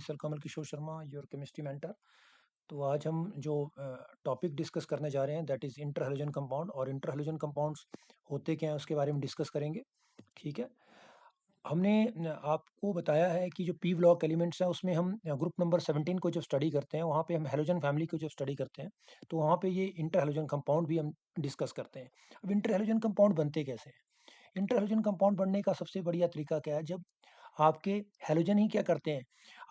Sir Kamal Kishore Sharma, your chemistry mentor. तो आज हम जो टॉपिक डिस्कस करने जा रहे हैं that is inter halogen compound, और इंटर हैलोजन कंपाउंड्स होते क्या हैं उसके बारे में डिस्कस करेंगे। ठीक है। हमने आपको बताया है कि जो पी ब्लॉक एलिमेंट्स हैं उसमें हम ग्रुप नंबर 17 को जब स्टडी करते हैं वहाँ पे हम हैलोजन फैमिली को जब स्टडी करते हैं तो वहाँ पे ये इंटर हैलोजन कंपाउंड भी हम डिस्कस करते हैं। अब इंटर हैलोजन कंपाउंड बनते कैसे हैं? इंटर हैलोजन कंपाउंड बनने का सबसे बढ़िया तरीका क्या है, जब आपके हैलोजन ही क्या करते हैं,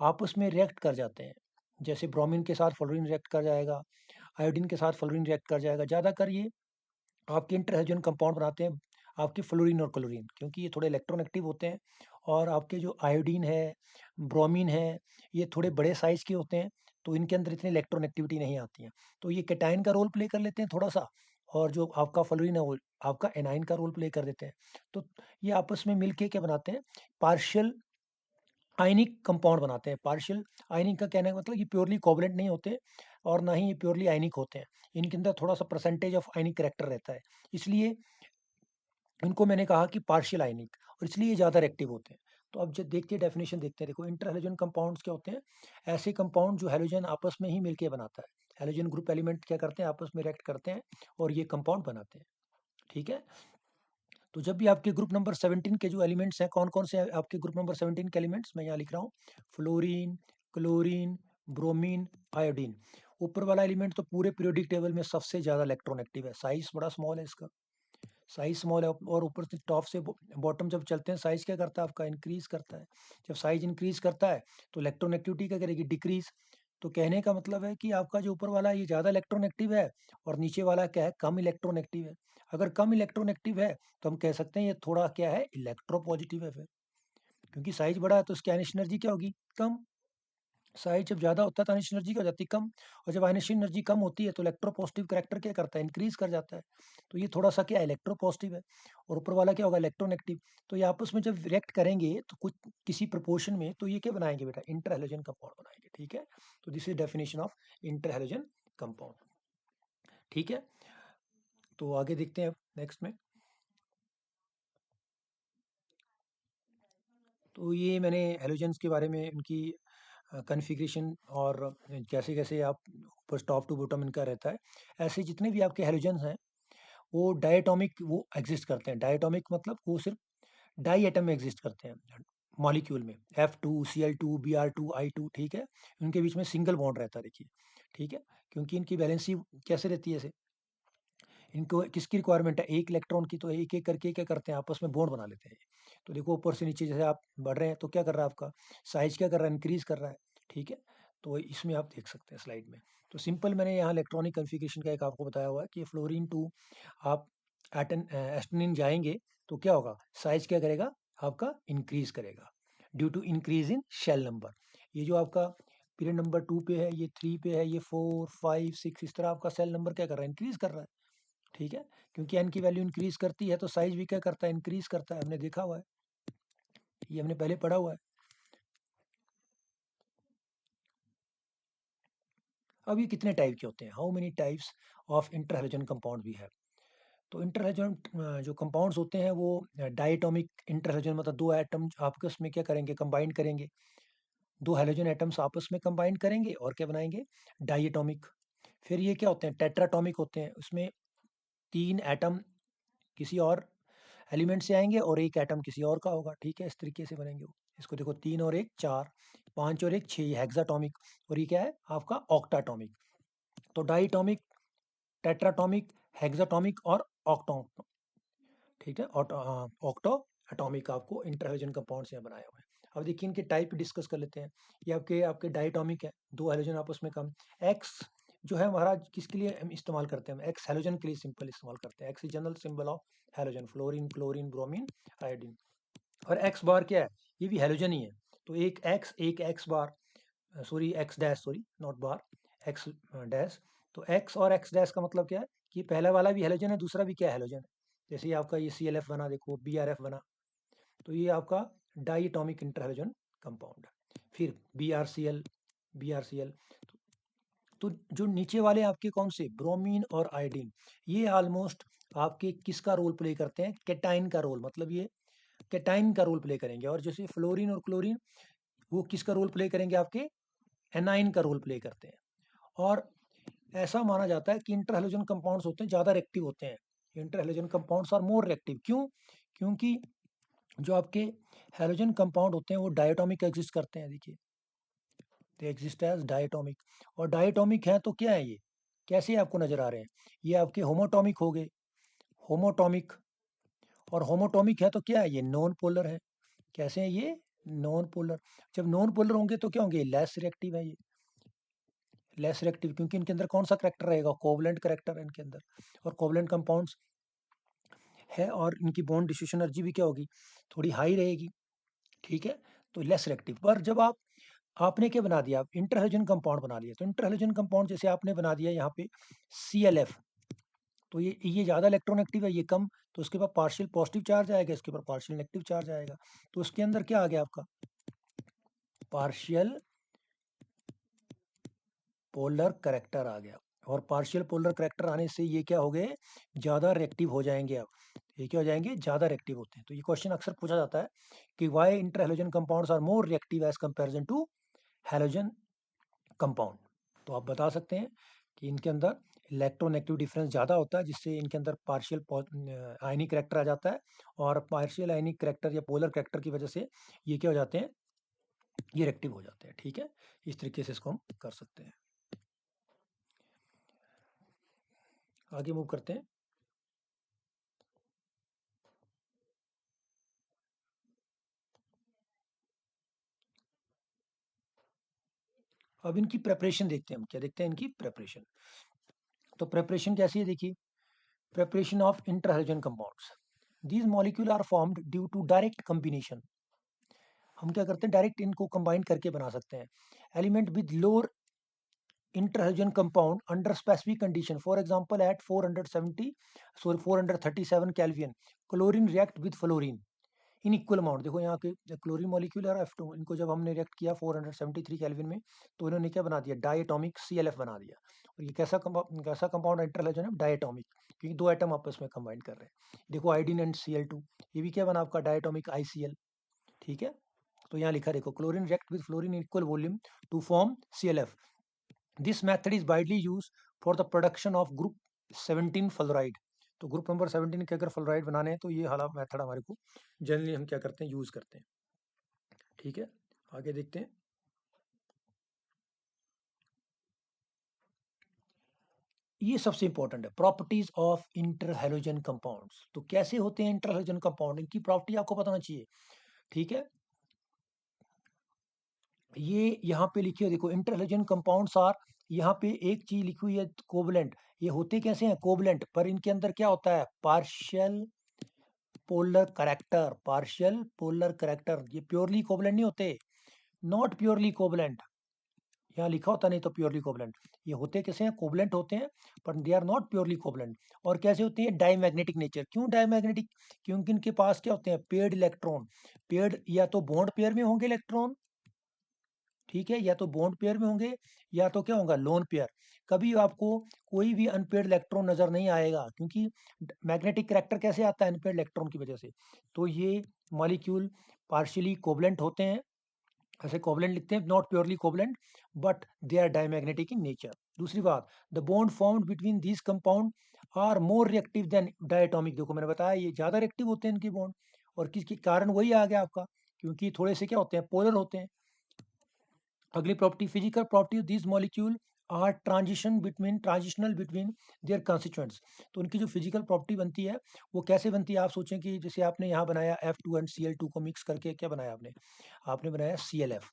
आपस में रिएक्ट कर जाते हैं। जैसे ब्रोमीन के साथ फ्लोरीन रिएक्ट कर जाएगा, आयोडीन के साथ फ्लोरीन रिएक्ट कर जाएगा। ज़्यादातर ये आपके इंटर हैलोजन कंपाउंड बनाते हैं आपके फ्लोरीन और क्लोरीन, क्योंकि ये थोड़े इलेक्ट्रोनेगेटिव होते हैं। और आपके जो आयोडीन है, ब्रोमीन है, ये थोड़े बड़े साइज़ के होते हैं, तो इनके अंदर इतनी इलेक्ट्रोनेगेटिविटी नहीं आती है। तो ये कैटायन का रोल प्ले कर लेते हैं थोड़ा-सा, और जो आपका फ्लोरीन है वो आपका एनायन का रोल प्ले कर देते हैं। तो ये आपस में मिलके क्या बनाते हैं, पार्शियल आयनिक कंपाउंड बनाते हैं। पार्शियल आयनिक का कहने का मतलब ये प्योरली कोवैलेंट नहीं होते और ना ही ये प्योरली आयनिक होते हैं। इनके अंदर थोड़ा-सा परसेंटेज ऑफ आयनिक कैरेक्टर रहता है। इसलिए इनको मैंने कहा कि पार्शियल आयनिक, और इसलिए ये ज़्यादा रिएक्टिव होते हैं। तो अब जब देखते हैं डेफिनेशन देखते हैं, देखो इंटर हैलोजन कंपाउंड्स क्या होते हैं? ऐसे कंपाउंड जो हैलोजन आपस में ही मिलके बनाता है। हैलोजन ग्रुप एलिमेंट क्या करते हैं, आपस में रिएक्ट करते हैं और ये कंपाउंड बनाते हैं। ठीक है? तो जब भी आपके ग्रुप नंबर 17 के जो एलिमेंट्स हैं, कौन-कौन से आपके ग्रुप नंबर 17 के एलिमेंट्स मैं यहाँ लिख रहा हूँ, फ्लोरीन, क्लोरीन, ब्रोमीन, आयोडीन। ऊपर वाला एलिमेंट तो पूरे पीरियोडिक टेबल में सबसे ज़्यादा इलेक्ट्रोनेगेटिव है, साइज़ बड़ा स्मॉल है इसका। साइज़ स्मॉल है और ऊपर से टॉप से बॉटम जब चलते हैं साइज़ क्या करता है आपका, इंक्रीज़ करता है। जब साइज़ इंक्रीज़ करता है तो इलेक्ट्रोनेगेटिविटी क्या करेगी, डिक्रीज़। तो कहने का मतलब है कि आपका जो ऊपर वाला है ये ज़्यादा इलेक्ट्रोनेगेटिव है और नीचे वाला क्या है, कम इलेक्ट्रोनेगेटिव है। अगर कम इलेक्ट्रोनेगेटिव है तो हम कह सकते हैं ये थोड़ा क्या है, इलेक्ट्रोपॉजिटिव है फिर। क्योंकि साइज़ बड़ा है तो इसकी आयनिक एनर्जी क्या होगी, कम। साइज़ जब ज़्यादा होता है तो आयनिक एनर्जी क्या हो जाती है, कम। और जब आयनिक एनर्जी कम होती है तो इलेक्ट्रोपॉजिटिव करैक्टर क्या करता है, इंक्रीज़ कर जाता है। तो ये थोड़ा-सा क्या है, इलेक्ट्रोपॉजिटिव है। और ऊपर वाला क्या होगा, इलेक्ट्रोनेगेटिव। तो ये आपस में जब रिएक्ट करेंगे तो कुछ किसी प्रोपोर्शन में, तो ये क्या बनाएँगे बेटा, इंटर हैलोजन कंपाउंड बनाएँगे। ठीक है? तो this is definition of interhalogen compound. ठीक है? तो आगे देखते हैं नेक्स्ट में। तो ये मैंने हैलोजेंस के बारे में उनकी कॉन्फ़िगरेशन और कैसे-कैसे आप ऊपर टॉप टू बॉटम इनका रहता है। ऐसे जितने भी आपके हैलोजेंस हैं, वो डायटोमिक वो एग्ज़िस्ट करते हैं। डायटोमिक मतलब वो सिर्फ़ डाई एटम में एग्ज़िस्ट करते हैं मॉलिक्यूल में। F2, Cl2, Br2, I2, ठीक है? उनके बीच में सिंगल बॉन्ड रहता है देखिए, ठीक है? क्योंकि इनकी वैलेंसी कैसे रहती है ऐसे? इनको किसकी रिक्वायरमेंट है? 1 इलेक्ट्रॉन की, तो एक-एक करके क्या करते हैं, आपस में बॉन्ड बना लेते हैं। तो देखो ऊपर से नीचे जैसे आप बढ़ रहे हैं तो क्या कर रहा है आपका साइज़, क्या कर रहा है, इंक्रीज़ कर रहा है। ठीक है? तो इसमें आप देख सकते हैं स्लाइड में। तो सिंपल मैंने यहाँ इलेक्ट्रॉनिक कॉन्फ़िगरेशन का एक आपको बताया हुआ है कि फ्लोरीन टू आप एस्टेनिन जाएँगे तो क्या होगा, साइज़ क्या करेगा, आपका इंक्रीज़ करेगा due to increase in shell number. ये जो आपका पीरियड नंबर 2 पे है, ये 3 पे है, ये 4, 5, 6 इस तरह आपका सेल नंबर क्या कर रहा है, इंक्रीज़ कर रहा है। ठीक है? क्योंकि n की वैल्यू इंक्रीज़ करती है तो साइज़ भी क्या करता है, इंक्रीज़ करता है। हमने देखा हुआ है, ये हमने पहले पढ़ा हुआ है। अब ये कितने टाइप के होते हैं? How many types of interhalogen compound we have? तो इंटर हैलोजन जो कंपाउंड्स होते हैं वो डायटोमिक इंटर हैलोजन, मतलब 2 एटम आपस में क्या करेंगे, कंबाइन करेंगे। 2 हैलोजन एटम्स आपस में कंबाइन करेंगे और क्या बनाएँगे, डायटोमिक। फिर ये क्या होते हैं, टेट्राटॉमिक होते हैं। उसमें 3 एटम किसी और एलिमेंट से आएँगे और 1 एटम किसी और का होगा, ठीक है? इस तरीके से बनेंगे वो। इसको देखो 3 और 1 4, 5 और 1 6, ये हेक्साटॉमिक। और ये क्या है आपका ऑक्टाटॉमिक। तो डायटोमिक, टेट्राटॉमिक, हेक्साटॉमिक और ऑक्टो, ठीक है? ऑक्टो एटॉमिक आपको इंटर हैलोजन कंपाउंड से बनाए हुए हैं। अब देखिए इनके टाइप डिस्कस कर लेते हैं। ये आपके आपके डायटोमिक है, 2 हैलोजन आपस में कम। एक्स जो है हमारा किसके लिए हम इस्तेमाल करते हैं? एक्स हैलोजन के लिए सिंपल इस्तेमाल करते हैं। X is general symbol of halogen, fluorine, chlorine, bromine, iodine. और एक्स बार क्या है? ये भी हैलोजन ही है। तो एक x bar, sorry x dash, sorry not bar, x dash. तो एक्स और एक्स डैश का मतलब क्या है कि पहला वाला भी हैलोजन है, दूसरा भी क्या है, हैलोजन है। जैसे ये आपका ये ClF बना, देखो BrF बना, तो ये आपका diatomic interhalogen compound है। फिर BrCl, तो जो नीचे वाले आपके कौन से, ब्रोमीन और आयोडीन, ये ऑलमोस्ट आपके किसका रोल प्ले करते हैं, कैटाइन का रोल, मतलब ये कैटाइन का रोल प्ले करेंगे। और जैसे फ्लोरीन और क्लोरीन, वो किसका रोल प्ले करेंगे, आपके एनाइन का रोल प्ले करते हैं। और ऐसा माना जाता है कि इंटर हैलोजन कंपाउंड्स होते हैं ज़्यादा रिएक्टिव होते हैं। Interhalogen compounds are more reactive, क्यों? क्योंकि जो आपके हैलोजन कंपाउंड होते हैं वो डायटोमिक एग्जिस्ट करते हैं। देखिए, दे एग्जिस्ट एज डायटोमिक, और डायटोमिक है तो क्या है ये, कैसे आपको नजर आ रहे हैं, ये आपके होमोटोमिक हो गए, होमोटोमिक। और होमोटोमिक है तो क्या है, ये नॉन पोलर है। कैसे है ये, नॉन पोलर। जब नॉन पोलर होंगे तो क्या होंगे, लेस रिएक्टिव है ये, लेस रिएक्टिव, क्योंकि इनके अंदर कौन सा करेक्टर रहेगा, कोवलेंट करेक्टर है इनके अंदर, और कोवलेंट कंपाउंड्स है, और इनकी बॉन्ड डिस्ट्रीब्यूशन एनर्जी भी क्या होगी, थोड़ी हाई रहेगी। ठीक है, तो लेस रिएक्टिव। पर जब आपने क्या बना दिया, आप इंटरहेलोजन कंपाउंड बना लिया, तो इंटरहेलोजन कंपाउंड जैसे आपने बना दिया यहाँ पे ClF, तो ये ज़्यादा इलेक्ट्रोनेगेटिव है, ये कम, तो उसके पास पार्शियल पॉजिटिव चार्ज आएगा, इसके ऊपर पार्शियल नेगेटिव चार्ज आएगा। तो उसके अंदर क्या आ गया आपका, पार्शियल पोलर करेक्टर आ गया, और पार्शियल पोलर करेक्टर आने से ये क्या हो गए, ज़्यादा रिएक्टिव हो जाएंगे। अब ये क्या हो जाएंगे, ज़्यादा रिएक्टिव होते हैं। तो ये क्वेश्चन अक्सर पूछा जाता है कि why interhalogen compounds are more reactive as comparison to halogen compound. तो आप बता सकते हैं कि इनके अंदर इलेक्ट्रोनेगेटिव डिफरेंस ज़्यादा होता है, जिससे इनके अंदर पार्शियल आयनिक करेक्टर आ जाता है, और पार्शियल आयनिक करेक्टर या पोलर करेक्टर की वजह से ये क्या हो जाते हैं, ये रिएक्टिव हो जाते हैं। ठीक है, इस तरीके से इसको हम कर सकते हैं। आगे मूव करते हैं। अब इनकी प्रेपरेशन देखते हैं हम, क्या देखते हैं, इनकी प्रेपरेशन। तो प्रेपरेशन कैसी है, देखिए, preparation of interhalogen compounds, these molecule are formed due to direct combination. हम क्या करते हैं, डायरेक्ट इनको कंबाइन करके बना सकते हैं। Element with lower interhalogen compound under specific condition, for example at 437 Kelvin, chlorine react with fluorine in equal amount. देखो यहाँ के क्लोरीन मॉलिक्यूल और F2, इनको जब हमने रिएक्ट किया 473 केल्विन में, तो इन्होंने क्या बना दिया, डायटोमिक ClF बना दिया। और ये कैसा कंपाउंड इंटरहैलोजन है, डायटोमिक, क्योंकि दो एटम आपस में कंबाइन कर रहे हैं। देखो आयोडीन एंड Cl2, ये भी क्या बना आपका, डायटोमिक ICl। ठीक है, तो यहाँ लिखा देखो, chlorine react with fluorine equal volume to form ClF। This method is widely use for the production of group 17 fluoride. तो ग्रुप नंबर 17 के अगर फ्लोराइड बनाने हैं तो ये वाला मेथड हमारे को जनरली हम क्या करते हैं, यूज करते हैं। ठीक है, आगे देखते हैं। ये सबसे इंपॉर्टेंट है, प्रॉपर्टीज ऑफ इंटरहैलोजन कंपाउंड्स। तो कैसे होते हैं इंटरहैलोजन कंपाउंड, इनकी प्रॉपर्टी आपको पता होना चाहिए। ठीक है, ये यहाँ पे लिखी है, देखो, इंटरहैलोजन कंपाउंड्स आर, यहाँ पे एक चीज लिखी हुई है, कोवलेंट। ये होते कैसे हैं, कोवलेंट, पर इनके अंदर क्या होता है, partial polar character, partial polar character. ये प्योरली कोवलेंट नहीं होते, नॉट प्योरली कोवलेंट। यहाँ लिखा होता नहीं तो प्योरली कोवलेंट, ये होते कैसे हैं, कोवलेंट होते हैं, पर they are not purely covalent. और कैसे होते हैं, डायमैग्नेटिक नेचर। क्यों डायमैग्नेटिक, क्योंकि इनके पास क्या होते हैं, पेयर्ड इलेक्ट्रॉन। पेयर्ड, या तो बॉन्ड पेयर में होंगे इलेक्ट्रॉन, ठीक है, या तो बॉन्ड पेयर में होंगे, या तो क्या होगा, लोन पेयर। कभी आपको कोई भी अनपेयर्ड इलेक्ट्रॉन नजर नहीं आएगा, क्योंकि मैग्नेटिक करैक्टर कैसे आता है, अनपेयर्ड इलेक्ट्रॉन की वजह से। तो ये मॉलिक्यूल पार्शियली कोवलेंट होते हैं, ऐसे कोवलेंट लिखते हैं, not purely covalent, but they are diamagnetic in nature. दूसरी बात, the bond formed between these compound are more reactive than diatomic. देखो मैंने बताया ये ज्यादा रिएक्टिव होते हैं इनके बॉन्ड, और किसके कारण, वही आ गया आपका, क्योंकि थोड़े से क्या होते हैं, पोलर होते हैं। अगली property, physical property of this molecule are transitional between their constituents. तो उनकी जो फिजिकल प्रॉपर्टी बनती है वो कैसे बनती है, आप सोचें कि जैसे आपने यहाँ बनाया F2 एंड Cl2 को मिक्स करके क्या बनाया आपने, आपने बनाया ClF।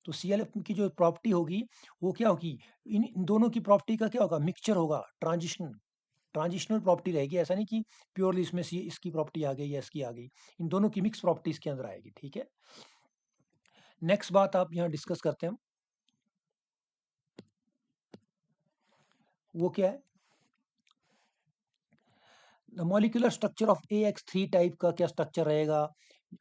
तो ClF की जो प्रॉपर्टी होगी वो क्या होगी, इन दोनों की प्रॉपर्टी का क्या होगा, मिक्सचर होगा, ट्रांजिशनल प्रॉपर्टी रहेगी। ऐसा नहीं कि प्योरली इसमें इसकी प्रॉपर्टी आ गई या इसकी आ गई, इन दोनों की मिक्स प्रॉपर्टी इसके अंदर आएगी। ठीक है, नेक्स्ट बात आप यहाँ डिस्कस करते हैं, वो क्या है, molecular structure of AX3 type का क्या स्ट्रक्चर रहेगा।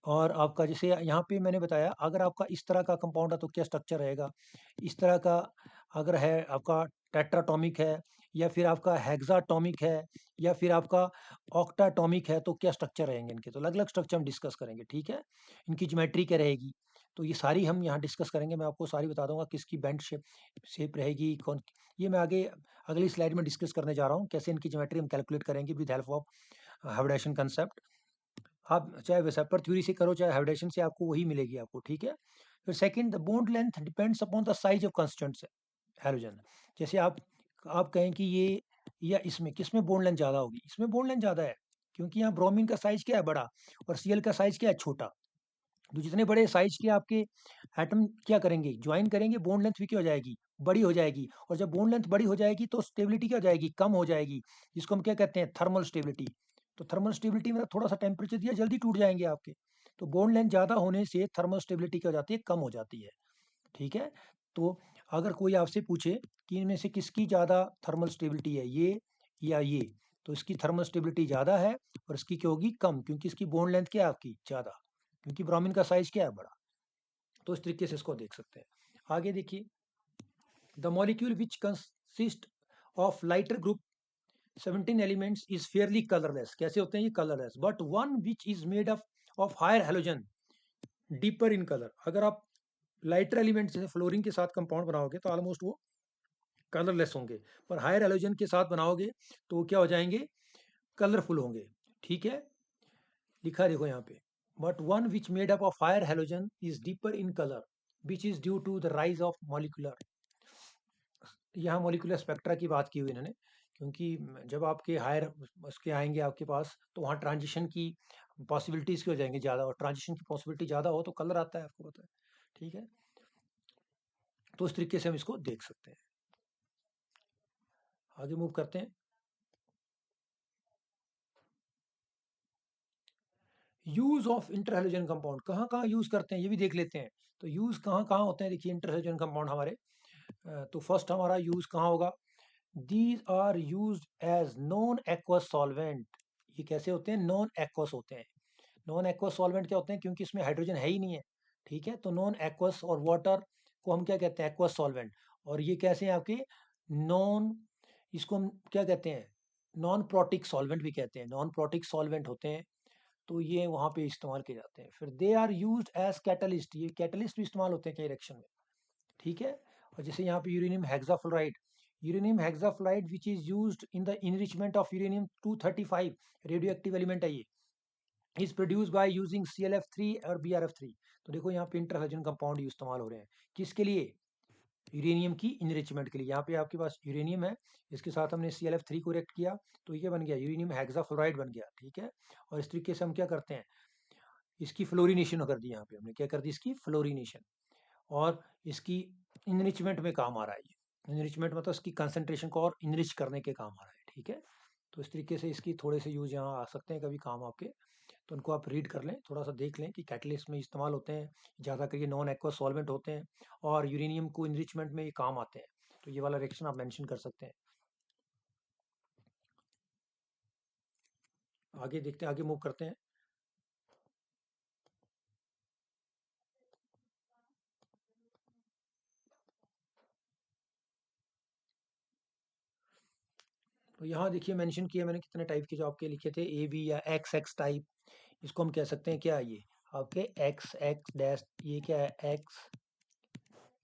और आपका जैसे यहाँ पे मैंने बताया, अगर आपका इस तरह का कंपाउंड है तो क्या स्ट्रक्चर रहेगा, इस तरह का अगर है आपका टेट्राटॉमिक है, या फिर आपका हेक्साटॉमिक है, या फिर आपका ऑक्टाटॉमिक है, तो क्या स्ट्रक्चर रहेंगे इनके। तो अलग अलग स्ट्रक्चर हम डिस्कस करेंगे। ठीक है, इनकी ज्योमेट्री क्या रहेगी। तो ये सारी हम यहाँ डिस्कस करेंगे, मैं आपको सारी बता दूंगा किसकी बेंट शेप शेप रहेगी कौन। ये मैं आगे अगली स्लाइड में डिस्कस करने जा रहा हूँ कैसे इनकी ज्योमेट्री हम कैलकुलेट करेंगे with help of hybridisation concept. आप चाहे वेसपर थ्योरी से करो चाहे हाइब्रिडेशन से, आपको वही मिलेगी आपको, ठीक है। फिर second, the bond length depends upon the size of constituents halogen. जैसे आप कहें कि ये या इसमें किसमें बॉन्ड लेंथ ज़्यादा होगी, इसमें बॉन्ड लेंथ ज़्यादा है, क्योंकि यहाँ ब्रोमीन का साइज क्या है, बड़ा, और सीएल का साइज क्या है, छोटा। तो जितने बड़े साइज के आपके एटम क्या करेंगे, ज्वाइन करेंगे, बॉन्ड लेंथ भी क्या हो जाएगी, बड़ी हो जाएगी। और जब बॉन्ड लेंथ बड़ी हो जाएगी तो स्टेबिलिटी क्या हो जाएगी, कम हो जाएगी, जिसको हम क्या कहते हैं, थर्मल स्टेबिलिटी। तो थर्मल स्टेबिलिटी में थोड़ा सा टेम्परेचर दिया जल्दी टूट जाएंगे आपके। तो बॉन्ड लेंथ ज़्यादा होने से थर्मल स्टेबिलिटी क्या हो जाती है, कम हो जाती है, ठीक है। तो अगर कोई आपसे पूछे कि इनमें से किसकी ज़्यादा थर्मल स्टेबिलिटी है, ये या ये, तो इसकी थर्मल स्टेबिलिटी ज़्यादा है और इसकी क्या होगी, कम, क्योंकि इसकी बॉन्ड लेंथ क्या है आपकी ज़्यादा, क्योंकि ब्रोमीन का साइज क्या है, बड़ा। तो इस तरीके से इसको देख सकते हैं। आगे देखिए, the molecule which consist of lighter group 17 elements is fairly colourless. कैसे होते हैं ये, colourless, but one which is made of higher halogen deeper in colour. अगर आप लाइटर एलिमेंट जैसे फ्लोरीन के साथ कंपाउंड बनाओगे तो ऑलमोस्ट वो कलरलेस होंगे, पर हायर हेलोजन के साथ बनाओगे तो वो क्या हो जाएंगे, कलरफुल होंगे, ठीक है। लिखा देखो यहाँ पे, but one which made up of higher halogen is deeper in colour which is due to the rise of molecular. यहाँ मॉलिकुलर स्पेक्ट्रा की बात की हुई इन्होंने, क्योंकि जब आपके हायर उसके आएंगे आपके पास तो वहाँ ट्रांजिशन की पॉसिबिलिटीज की हो जाएंगे ज़्यादा, और ट्रांजिशन की पॉसिबिलिटी ज़्यादा हो तो कलर आता है, आपको पता है, ठीक है। तो इस तरीके से हम इसको देख सकते हैं। आगे मूव करते हैं। यूज ऑफ इंटरहेलोजन कंपाउंड कहाँ कहाँ यूज करते हैं ये भी देख लेते हैं। तो यूज कहाँ कहाँ होते हैं, देखिए इंटरहेलोजन कंपाउंड हमारे, तो फर्स्ट हमारा यूज कहाँ होगा, these are use as non aqueous solvent. ये कैसे होते हैं, नॉन एक्वस होते हैं। नॉन एक्वस सॉल्वेंट क्या होते हैं, क्योंकि इसमें हाइड्रोजन है ही नहीं है, ठीक है। तो नॉन एक्वस और वाटर को हम क्या कहते हैं, एक्वस सॉल्वेंट। और ये कैसे हैं आपके, नॉन, इसको हम क्या कहते हैं, नॉन प्रोटिक सॉल्वेंट भी कहते हैं, नॉन प्रोटिक सॉल्वेंट होते हैं। तो ये वहाँ पे इस्तेमाल किए जाते हैं। फिर they are used as catalyst, ये कैटलिस्ट भी इस्तेमाल होते हैं कई रिएक्शन में, ठीक है। और जैसे यहाँ पे uranium hexafluoride which is used in the enrichment of uranium 235, radio active element है ये, is produce by using ClF3 और BrF3। तो देखो यहाँ पे इंटरहेलोजन कंपाउंड इस्तेमाल हो रहे हैं, किसके लिए, यूरेनियम की इनरिचमेंट के लिए। यहाँ पे आपके पास यूरेनियम है, इसके साथ हमने ClF3 को रिएक्ट किया तो ये बन गया यूरेनियम हेक्साफ्लोराइड बन गया, ठीक है। और इस तरीके से हम क्या करते हैं, इसकी फ्लोरिनेशन कर दी, यहाँ पे हमने क्या कर दी, इसकी फ्लोरिनेशन। और इसकी इनरिचमेंट में काम आ रहा है ये, इनरिचमेंट मतलब इसकी कंसंट्रेशन को और इनरिच करने के काम आ रहा है, ठीक है। तो इस तरीके से इसकी थोड़े से यूज यहाँ आ सकते हैं कभी काम आपके, तो उनको आप रीड कर लें, थोड़ा सा देख लें कि कैटलिस्ट में इस्तेमाल होते हैं, ज़्यादा करके नॉन एक्वस सॉल्वेंट होते हैं, और यूरेनियम को इनरिचमेंट में ये काम आते हैं। तो ये वाला रिएक्शन आप मेंशन कर सकते हैं। आगे देखते हैं, आगे मूव करते हैं। तो यहाँ देखिए मेंशन किया मैंने कितने टाइप के जो आपके लिखे थे, AB या XX टाइप, इसको हम कह सकते हैं क्या, ये आपके एक्स एक्स डैश, ये क्या है,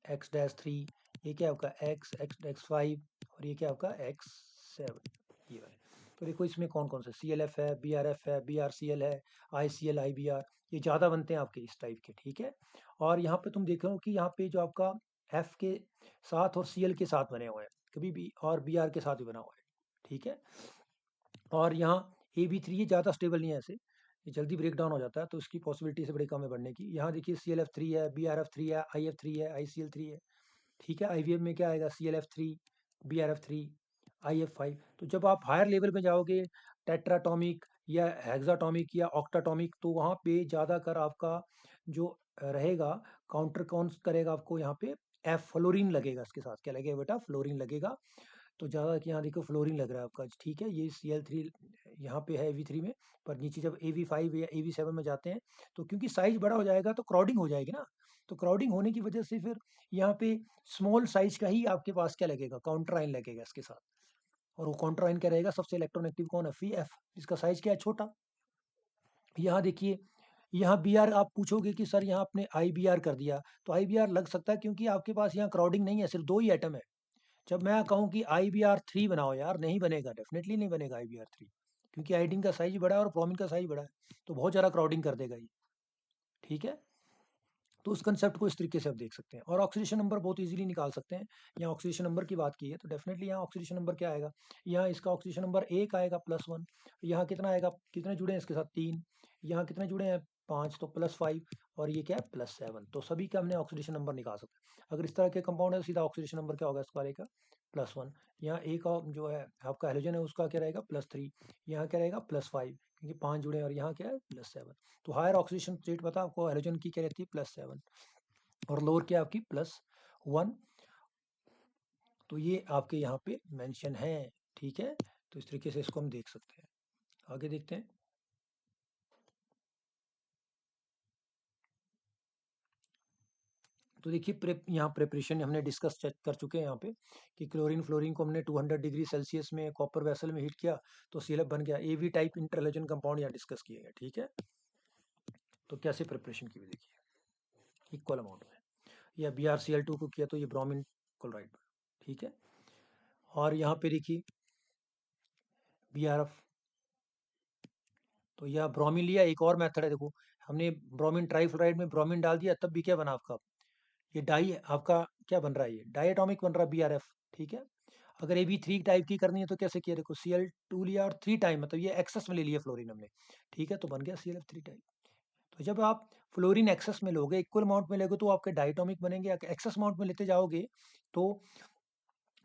X-3, ये क्या आपका X-5, और ये क्या आपका X7, ये वाले। तो देखो इसमें कौन कौन से ClF है, BrF है, BrCl है, ICl IBr, ये ज़्यादा बनते हैं आपके इस टाइप के, ठीक है। और यहाँ पे तुम देख रहे हो कि यहाँ पे जो आपका F के साथ और Cl के साथ बने हुए हैं, कभी भी, और Br के साथ भी बना हुआ है, ठीक है। और यहाँ AB3 ये ज़्यादा स्टेबल नहीं है ऐसे, ये जल्दी ब्रेक डाउन हो जाता है, तो इसकी पॉसिबिलिटी से बड़ी कम है बढ़ने की। यहाँ देखिए ClF3 है, BrF3 है, IF3 है, ICl3 है, ठीक है। IVF में क्या आएगा, ClF3, BrF3, IF5। तो जब आप हायर लेवल में जाओगे, टेट्राटॉमिक या हेक्साटॉमिक या ऑक्टाटॉमिक, तो वहाँ पे ज़्यादा कर आपका जो रहेगा, काउंटर कौन करेगा आपको, यहाँ पे एफ फ्लोरीन लगेगा, इसके साथ क्या लगेगा बेटा, फ्लोरीन लगेगा। तो ज़्यादा कि यहाँ देखो फ्लोरीन लग रहा है आपका, ठीक है। ये CL3 यहाँ पे है AV3 में, पर नीचे जब AV5 या AV7 में जाते हैं तो क्योंकि साइज बड़ा हो जाएगा तो क्राउडिंग हो जाएगी ना, तो क्राउडिंग होने की वजह से फिर यहाँ पे स्मॉल साइज का ही आपके पास क्या लगेगा, काउंटर आयन लगेगा इसके साथ। और वो काउंटर आयन क्या रहेगा, सबसे इलेक्ट्रॉन एक्टिव कौन है, FeF, जिसका साइज क्या है, छोटा। यहाँ देखिए यहाँ बी आर आप पूछोगे कि सर यहाँ आपने आई बी आर कर दिया, तो आई बी आर लग सकता है क्योंकि आपके पास यहाँ क्राउडिंग नहीं है, सिर्फ 2 ही एटम है। जब मैं कहूँ कि आई बी आर 3 बनाओ यार, नहीं बनेगा, डेफिनेटली नहीं बनेगा आई बी आर 3, क्योंकि आयोडीन का साइज बड़ा है और ब्रोमीन का साइज बड़ा है, तो बहुत ज़्यादा क्राउडिंग कर देगा ये। ठीक है, तो उस कंसेप्ट को इस तरीके से आप देख सकते हैं, और ऑक्सीडेशन नंबर बहुत इजीली निकाल सकते हैं। यहाँ ऑक्सीडेशन नंबर की बात की है तो डेफिनेटली यहाँ ऑक्सीडेशन नंबर क्या आएगा, यहाँ इसका ऑक्सीडेशन नंबर 1 आएगा +1, यहाँ कितना आएगा, कितने जुड़े हैं इसके साथ 3, यहाँ कितने जुड़े हैं 5, तो +5, और ये क्या है +7, तो सभी का हमने ऑक्सीडेशन नंबर निकाल सकते हैं। अगर इस तरह के कंपाउंड है तो सीधा ऑक्सीडेशन नंबर क्या होगा इस वाले का, +1। यहाँ एक और जो है आपका हेलोजन है उसका क्या रहेगा +3, यहाँ क्या रहेगा +5, क्योंकि 5 जुड़े हैं, और यहाँ क्या है +7। तो हायर ऑक्सीडेशन स्टेट पता आपको हेलोजन की क्या रहती है +7, और लोअर क्या आपकी +1। तो ये आपके यहाँ पे मेंशन है। ठीक है, तो इस तरीके से इसको हम देख सकते हैं। आगे देखते हैं। तो देखिए यहाँ प्रिपरेशन हमने डिस्कस कर चुके हैं यहाँ पे, कि क्लोरीन फ्लोरीन को हमने 200 डिग्री सेल्सियस में कॉपर वेसल में हीट किया तो सीएलएफ बन गया। एवी टाइप इंटरलेजन कंपाउंड यहाँ डिस्कस किए गए। ठीक है, तो कैसे प्रिपरेशन की हुई देखिए, इक्वल अमाउंट में, या BrCl2 को किया तो ये ब्रोमीन क्लोराइड। ठीक है, और यहाँ पे देखिए BrF, तो यह ब्रोमीन लिया। एक और मेथड है, देखो हमने ब्रोमीन ट्राईफ्लोराइड में ब्रोमीन डाल दिया, तब भी क्या बना आपका, ये डाई आपका क्या बन रहा है, ये डाई एटॉमिक बन रहा है BrF। ठीक है, अगर AB3 टाइप की करनी है तो कैसे किया, देखो Cl2 लिया और 3 टाइम, मतलब ये एक्सेस में ले लिया फ्लोरीन हमने। ठीक है, तो बन गया ClF3 टाइप। तो जब आप फ्लोरीन एक्सेस में लोगे, इक्वल अमाउंट में लोगे, तो आपके डायटोमिक बनेंगे। एक्सेस अमाउंट में लेते जाओगे तो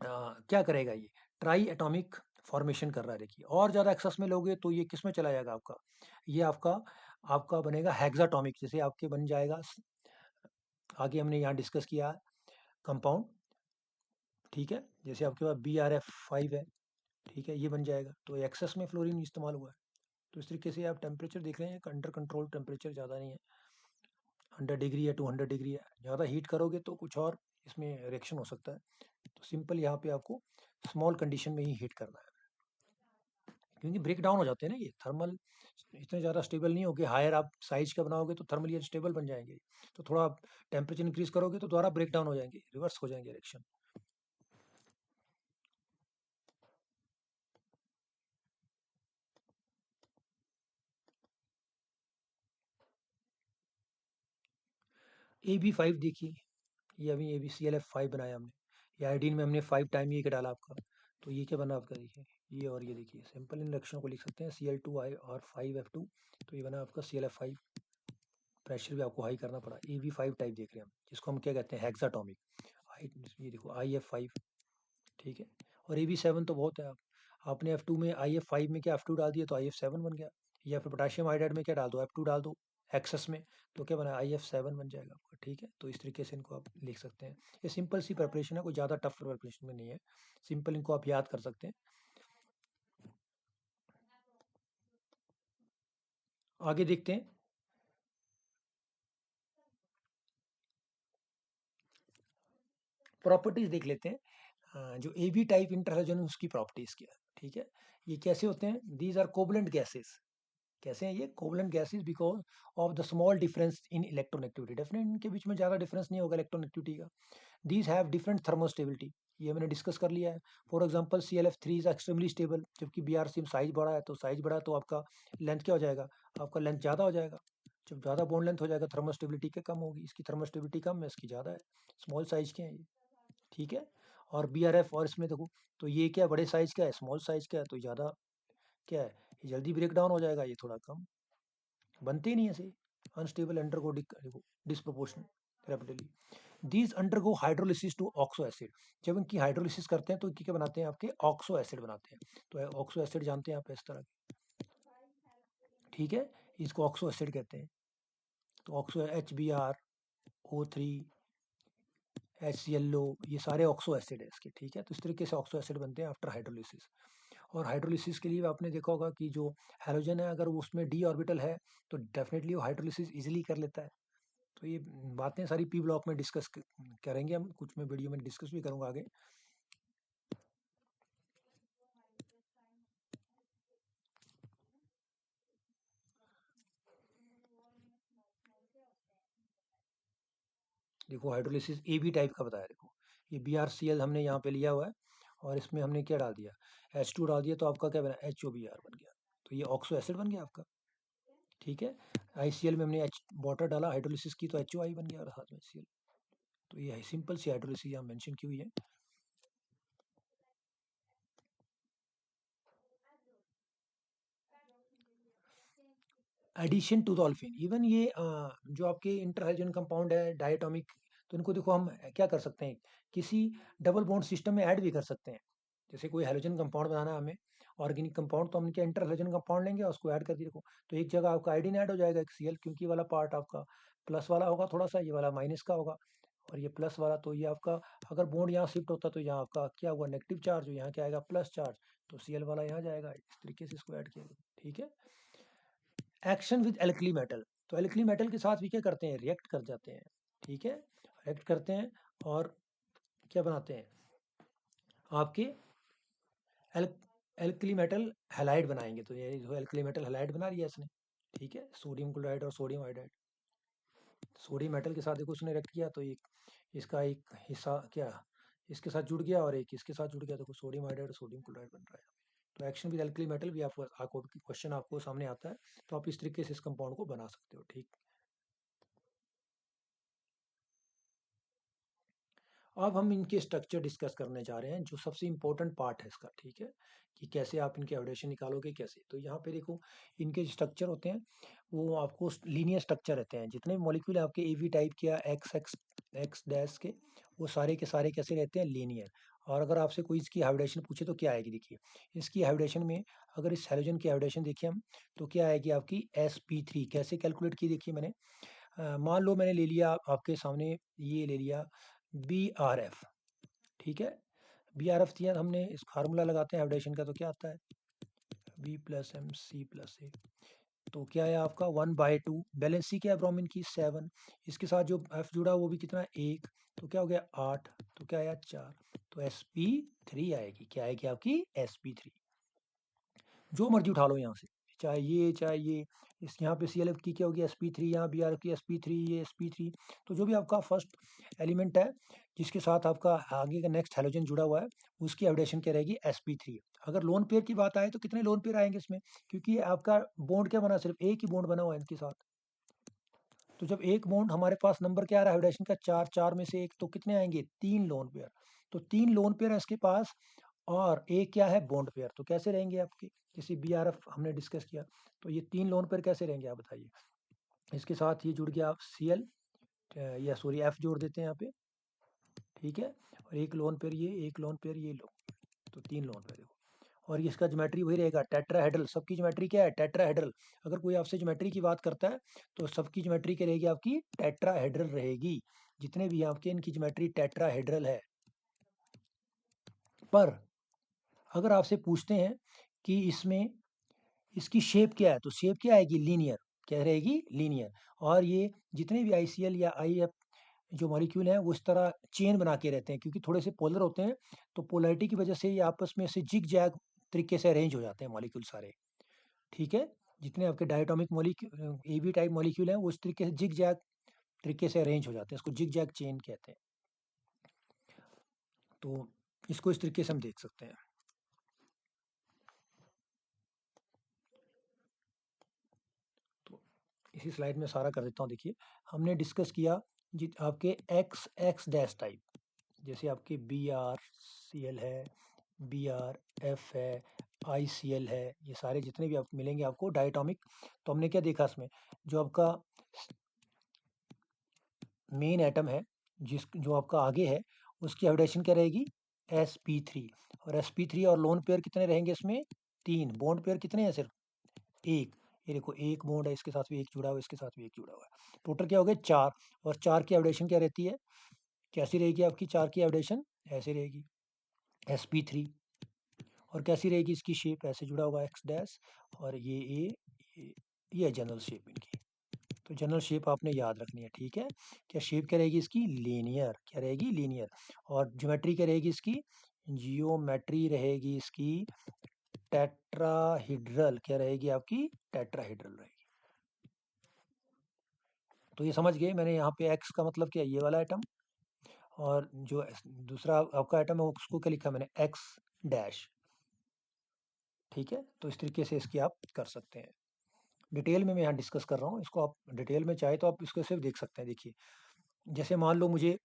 क्या करेगा, ये ट्राई एटॉमिक फॉर्मेशन कर रहा है। देखिए, और ज़्यादा एक्सेस में लोगे तो ये किस में चला जाएगा आपका, ये आपका आपका बनेगा हेक्साटॉमिक, जैसे आपके बन जाएगा आगे हमने यहाँ डिस्कस किया कंपाउंड। ठीक है, जैसे आपके पास BrF5 है। ठीक है, ये बन जाएगा, तो एक्सेस में फ्लोरीन इस्तेमाल हुआ है। तो इस तरीके से आप टेम्परेचर देख रहे हैं, अंडर कंट्रोल टेम्परेचर, ज़्यादा नहीं है, 100 डिग्री या 200 डिग्री है। ज़्यादा हीट करोगे तो कुछ और इसमें रिएक्शन हो सकता है। तो सिंपल यहाँ पे आपको स्मॉल कंडीशन में ही हीट करना है, क्योंकि ब्रेक डाउन हो जाते हैं ना ये थर्मल, इतने ज़्यादा स्टेबल नहीं होगे। हायर आप साइज का बनाओगे तो थर्मली अनस्टेबल बन जाएंगे, तो थोड़ा आप टेम्परेचर इंक्रीज करोगे तो दोबारा ब्रेक डाउन हो जाएंगे, रिवर्स हो जाएंगे रिएक्शन। AB5 देखिए, ये अभी AbClF5 बनाया हमने, ये आयोडीन में हमने 5 टाइम ये क्या डाला आपका, तो ये क्या बना आपका देखिए, ये और ये देखिए, सिंपल इन रिएक्शनों को लिख सकते हैं Cl2I और 5F2, तो ये बना आपका ClF5। प्रेशर भी आपको हाई करना पड़ा। AB5 टाइप देख रहे हैं हम, जिसको हम क्या कहते हैं हेक्साटॉमिक। ये देखो IF5। ठीक है, और AB7 तो बहुत है। आपने F2 में IF5 में क्या F2 डाल दिया तो IF7 बन गया, या फिर पोटेशियम हाइड्राइड में क्या डाल दो F2 डाल दो एक्सेस में, तो क्या बना IF7 बन जाएगा आपका। ठीक है, तो इस तरीके से इनको आप लिख सकते हैं। ये सिंपल सी प्रिपरेशन है, कोई ज़्यादा टफ प्रिपरेशन में नहीं है, सिंपल इनको आप याद कर सकते हैं। आगे देखते हैं। प्रॉपर्टीज देख लेते हैं। जो AB टाइप इंटरहेलोजन उसकी प्रॉपर्टीज क्या है। ठीक है, ये कैसे होते हैं, दीज आर कोवलेंट गैसेस। कैसे हैं ये covalent gases, because of the small difference in electronegativity. Definite इनके बीच में ज़्यादा डिफरेंस नहीं होगा इलेक्ट्रोनेगेटिविटी का। दीज हैव डिफरेंट थर्मोस्टेबिलिटी, ये मैंने डिस्कस कर लिया है। For example ClF3 is extremely stable, जबकि BrC साइज बड़ा है, तो साइज बड़ा है तो आपका लेंथ क्या हो जाएगा, आपका लेंथ ज़्यादा हो जाएगा। जब ज़्यादा बॉन्ड लेंथ हो जाएगा, थर्मोस्टेबिलिटी क्या कम होगी, इसकी थर्मोस्टेबिलिटी कम है, इसकी ज़्यादा है। स्मॉल साइज के हैं ये। ठीक है, और BrF और इसमें देखो, तो ये क्या बड़े साइज का है, स्मॉल साइज का है, तो ज़्यादा क्या है, ये जल्दी ब्रेक डाउन हो जाएगा, ये थोड़ा कम, बनते ही नहीं ऐसे। Unstable undergo disproportion rapidly. These undergo hydrolysis to oxo acid. जब इनकी हाइड्रोलिसिस करते हैं तो इनकी क्या बनाते हैं, आपके ऑक्सो एसिड बनाते हैं। तो ऑक्सो एसिड जानते हैं आप इस तरह के। ठीक है, इसको ऑक्सो एसिड कहते हैं। तो ऑक्सो HBr O3 HClO, ये सारे ऑक्सो एसिड है इसके। ठीक है, तो इस तरीके से ऑक्सो एसिड बनते हैं आफ्टर हाइड्रोलिसिस। और हाइड्रोलिसिस के लिए आपने देखा होगा कि जो हैलोजन है, अगर उसमें d ऑर्बिटल है तो डेफिनेटली वो हाइड्रोलिसिस इजीली कर लेता है। तो ये बातें सारी P ब्लॉक में डिस्कस करेंगे हम, कुछ में वीडियो में डिस्कस भी करूंगा आगे। देखो हाइड्रोलिसिस ए बी टाइप का बताया, देखो ये BrCl हमने यहाँ पे लिया हुआ है और इसमें हमने क्या डाल दिया, H2 डाल दिया, तो आपका क्या बना, HOBr बन गया, तो ये ऑक्सो एसिड बन गया आपका। ठीक है, ICl में हमने H वाटर डाला हाइड्रोलिसिस की, तो HOI बन गया और साथ में Cl। तो ये सिंपल सी हाइड्रोलिसिस यहाँ मेंशन की हुई है। एडिशन टू द ऑल्फिन, इवन ये जो आपके इंटर हाइड्रोजन कंपाउंड है डायटोमिक, तो इनको देखो हम क्या कर सकते हैं, किसी डबल बॉन्ड सिस्टम में ऐड भी कर सकते हैं। जैसे कोई हाइड्रोजन कंपाउंड बनाना है हमें, ऑर्गेनिक कंपाउंड, तो हम क्या इंटर हाइड्रोजन कंपाउंड लेंगे और उसको ऐड कर दिए, देखो तो एक जगह आपका आयोडीन ऐड हो जाएगा एक Cl, क्योंकि ये वाला पार्ट आपका प्लस वाला होगा थोड़ा सा, ये वाला माइनस का होगा, और ये प्लस वाला, तो ये आपका अगर बॉन्ड यहाँ शिफ्ट होता तो यहाँ आपका क्या हुआ, नेगेटिव चार्ज, यहाँ क्या आएगा, प्लस चार्ज, तो Cl वाला यहाँ जाएगा, इस तरीके से इसको ऐड किया। ठीक है, एक्शन विद एल्कली मेटल, तो एल्कली मेटल के साथ भी क्या करते हैं, रिएक्ट कर जाते हैं। ठीक है, रिएक्ट करते हैं और क्या बनाते हैं, आपके एल एल्कली मेटल हैलाइड बनाएंगे, तो ये जो एल्कली मेटल हैलाइड बना लिया इसने। ठीक है, सोडियम क्लोराइड और सोडियम आयोडाइड, सोडियम मेटल के साथ देखो उसने रिएक्ट किया, तो एक इसका एक हिस्सा क्या इसके साथ जुड़ गया और एक इसके साथ जुड़ गया, देखो सोडियम आयोडाइड और सोडियम क्लोराइड बन रहा है। तो एक्शन विद एल्कली मेटल भी आपको क्वेश्चन आपको सामने आता है, तो आप इस तरीके से इस कंपाउंड को बना सकते हो। ठीक, अब हम इनके स्ट्रक्चर डिस्कस करने जा रहे हैं, जो सबसे इंपॉर्टेंट पार्ट है इसका। ठीक है, कि कैसे आप इनके हाइड्रेशन निकालोगे कैसे, तो यहाँ पे देखो इनके जो स्ट्रक्चर होते हैं वो आपको लीनियर स्ट्रक्चर रहते हैं, जितने भी मॉलिक्यूल आपके एवी टाइप के या एक्स एक्स एक्स डैश के, वो सारे के सारे कैसे रहते हैं, लीनियर। और अगर आपसे कोई इसकी हाइड्रेशन पूछे तो क्या आएगी, देखिए इसकी हाइड्रेशन में, अगर इस हाइड्रोजन की हाइड्रेशन देखिए हम, तो क्या आएगी आपकी sp3, कैसे कैलकुलेट की देखिए मैंने, मान लो मैंने ले लिया आपके सामने, ये ले लिया BrF। ठीक है, BrF दिया हमने, इस फार्मूला लगाते हैं हाइड्रेशन का, तो क्या आता है B+M C+A, तो क्या है आपका 1/2, बैलेंस सी क्या है ब्रोमीन की 7, इसके साथ जो F जुड़ा वो भी कितना 1, तो क्या हो गया 8, तो क्या आया 4, तो sp3 आएगी, क्या आएगी आपकी sp3, जो मर्जी उठा लो यहाँ से, चाहे ये इस यहाँ पे ClF की क्या होगी sp3, यहाँ BrF की sp3, ये sp3, तो जो भी आपका फर्स्ट एलिमेंट है जिसके साथ आपका आगे का नेक्स्ट हैलोजन जुड़ा हुआ है, उसकी हाइड्रेशन क्या रहेगी sp3। अगर लोन पेयर की बात आए तो कितने लोन पेयर आएंगे इसमें, क्योंकि आपका बॉन्ड क्या बना, सिर्फ एक ही बॉन्ड बना हुआ है इनके साथ, तो जब एक बॉन्ड हमारे पास नंबर क्या आ रहा है हाइड्रेशन का 4, 4 में से एक, तो कितने आएंगे 3 लोन पेयर, तो 3 लोन पेयर है इसके पास, और एक क्या है बॉन्ड पेयर, तो कैसे रहेंगे आपके, जैसे BrF हमने डिस्कस किया, तो ये 3 लोन पेयर कैसे रहेंगे आप बताइए, इसके साथ ये जुड़ गया आप Cl, या सॉरी F जोड़ देते हैं यहाँ पे। ठीक है, और एक लोन पेयर ये, एक लोन पेयर ये लो, तो 3 लोन पेयर देखो, और इसका ज्योमेट्री वही रहेगा टेट्राहेड्रल, सबकी ज्योमेट्री क्या है टेट्राहेड्रल, अगर कोई आपसे ज्योमेट्री की बात करता है तो सबकी ज्योमेट्री क्या रहेगी आपकी टेट्राहेड्रल रहेगी, जितने भी आपके इनकी ज्योमेट्री टेट्राहेड्रल है। पर अगर आपसे पूछते हैं कि इसमें इसकी शेप क्या है, तो शेप क्या आएगी लीनियर, क्या रहेगी लीनियर, और ये जितने भी ICl या IF जो मॉलिक्यूल हैं वो इस तरह चेन बना के रहते हैं, क्योंकि थोड़े से पोलर होते हैं, तो पोलैरिटी की वजह से ये आपस में से जिग जैग तरीके से अरेंज हो जाते हैं मॉलिक्यूल सारे। ठीक है, जितने आपके diatomic molecule AB type molecule हैं वो इस तरीके से जिग जैग तरीके से अरेंज हो जाते हैं, इसको जिग जैग चेन कहते हैं। तो इसको इस तरीके से हम देख सकते हैं। तो इसी स्लाइड में सारा कर देता हूँ, देखिए हमने डिस्कस किया आपके एक्स एक्स डैश टाइप, जैसे आपके BrCl है, BrF है, ICl है, ये सारे जितने भी आपको मिलेंगे आपको डायटोमिक, तो हमने क्या देखा इसमें, जो आपका मेन एटम है जिस जो आपका आगे है, उसकी हाइड्रेशन क्या रहेगी sp3, और sp3 और लोन पेयर कितने रहेंगे इसमें 3, बॉन्ड पेयर कितने हैं सिर्फ एक, ये देखो एक बॉन्ड है, इसके साथ भी एक जुड़ा हुआ है, इसके साथ भी एक जुड़ा हुआ है, टोटल क्या हो गए 4, और 4 की हाइड्रेशन क्या रहती है, कैसी रहेगी आपकी 4 की हाइड्रेशन, ऐसे रहेगी sp3, और कैसी रहेगी इसकी शेप, ऐसे जुड़ा होगा एक्स डैश, और ये जनरल शेप इनकी, तो जनरल शेप आपने याद रखनी है। ठीक है, क्या शेप क्या रहेगी इसकी लीनियर, क्या रहेगी लीनियर, और ज्योमेट्री क्या रहेगी इसकी, जियोमेट्री रहेगी इसकी टेट्राहिड्रल, क्या रहेगी आपकी टेट्राहिड्रल रहेगी। तो ये समझ गए मैंने यहाँ पे एक्स का मतलब क्या है, ये वाला आइटम, और जो दूसरा आपका आइटम है उसको क्या लिखा मैंने, एक्स डैश। ठीक है, तो इस तरीके से इसकी आप कर सकते हैं। डिटेल में मैं यहाँ डिस्कस कर रहा हूँ, इसको आप डिटेल में चाहे तो आप इसको सिर्फ देख सकते हैं। देखिए, जैसे मान लो मुझे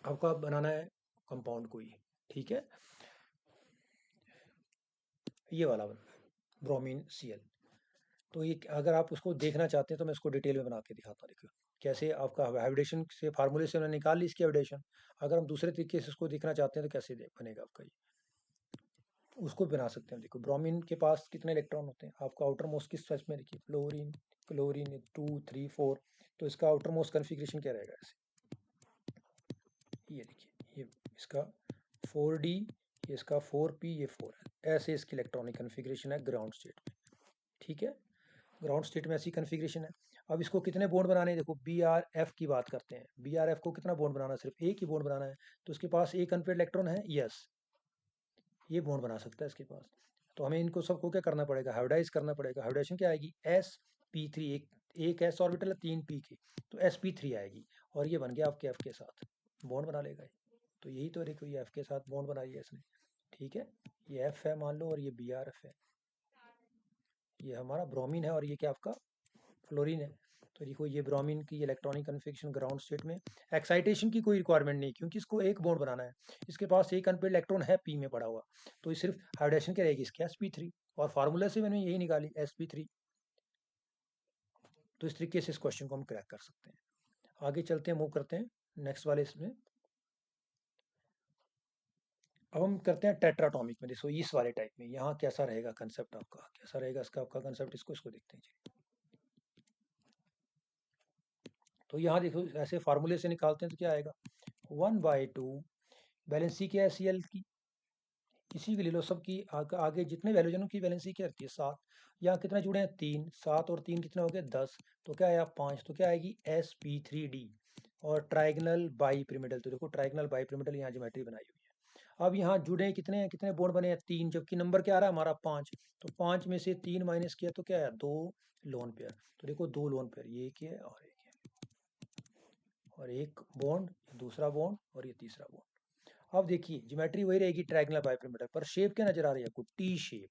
आपका बनाना है कंपाउंड कोई, ठीक है, ये वाला बनाना है ब्रोमीन Cl। तो ये अगर आप उसको देखना चाहते हैं तो मैं इसको डिटेल में बना के दिखाता हूँ। देखो कैसे आपका हाइब्रिडेशन से फार्मूले से मैंने निकाल ली इसकी हाइब्रिडेशन। अगर हम दूसरे तरीके से इसको देखना चाहते हैं तो कैसे बनेगा आपका ये, उसको बना सकते हैं। देखो ब्रोमीन के पास कितने इलेक्ट्रॉन होते हैं, आपका आउटर मोस्ट किस फेस में, देखिए फ्लोरीन, क्लोरीन 2 3 4। तो इसका आउटर मोस्ट कन्फिग्रेशन क्या रहेगा ऐसे, ये देखिए, ये इसका 4d, ये इसका 4p, ये 4 है, ऐसे इसकी इलेक्ट्रॉनिक कन्फिग्रेशन है ग्राउंड स्टेट में। ठीक है, ग्राउंड स्टेट में ऐसी कन्फिग्रेशन है। अब इसको कितने बॉन्ड बनाने हैं, देखो बी आर एफ की बात करते हैं। बी आर एफ को कितना बॉन्ड बनाना है, सिर्फ एक ही बॉन्ड बनाना है। तो उसके पास एक अनपेड इलेक्ट्रॉन है, यस, ये बॉन्ड बना सकता है इसके पास। तो हमें इनको सबको क्या करना पड़ेगा, हाइब्रिडाइज करना पड़ेगा। हाइब्रिडेशन क्या आएगी, एस पी थ्री, एक एस ऑर्बिटल है, 3 पी के, तो एस पी थ्री आएगी, और ये बन गया आपके एफ के साथ बॉन्ड बना लेगा ये। तो यही तो देखो, ये एफ के साथ बॉन्ड बनाई है इसने। ठीक है, ये एफ है मान लो, और ये बी आर एफ है, ये हमारा ब्रोमीन है, और ये क्या आपका फ्लोरीन है। तो देखो ये ब्रोमीन की इलेक्ट्रॉनिक कन्फिग्रेशन ग्राउंड स्टेट में, एक्साइटेशन की कोई रिक्वायरमेंट नहीं, क्योंकि इसको एक बॉन्ड बनाना है। इसके पास एक अनपेड इलेक्ट्रॉन है पी में पड़ा हुआ, तो ये सिर्फ हाइब्रिडेशन क्या रहेगी इसकी, sp3। और फार्मूला से मैंने यही निकाली sp3। तो इस तरीके से इस क्वेश्चन को हम क्रैक कर सकते हैं। आगे चलते हैं, मूव करते हैं नेक्स्ट वाले इसमें। अब हम करते हैं टेट्राटॉमिक में। देखो इस वाले टाइप में यहाँ कैसा रहेगा कंसेप्ट, आपका कैसा रहेगा इसका आपका कंसेप्ट, इसको देखते हैं। तो यहाँ देखो ऐसे फार्मूले से निकालते हैं तो क्या आएगा, 1/2 वैलेंसी क्या है Cl की, किसी भी ले लो, सबकी आगे जितने वैल्यूजन की वैलेंसी क्या रहती है 7। यहाँ कितने जुड़े हैं, 3, 7 और 3 कितने हो गए 10। तो क्या आया 5, तो क्या आएगी sp3d। और ट्राइगनल बाईपिरामिडल, तो देखो ट्राइगनल बाईपिरामिडल यहाँ ज्योमेट्री बनाई हुई है। अब यहाँ जुड़े कितने हैं, कितने बॉन्ड बने हैं 3, जबकि नंबर क्या आ रहा है हमारा 5। तो 5 में से 3 माइनस किया तो क्या है 2 लोन पेयर। तो देखो 2 लोन पेयर, ये एक है और एक है, और एक बॉन्ड, दूसरा बॉन्ड, और ये तीसरा बॉन्ड। अब देखिए ज्योमेट्री वही रहेगी ट्रायंगुलर बाइपिरामिडल, पर शेप क्या नजर आ रही है आपको, टी शेप।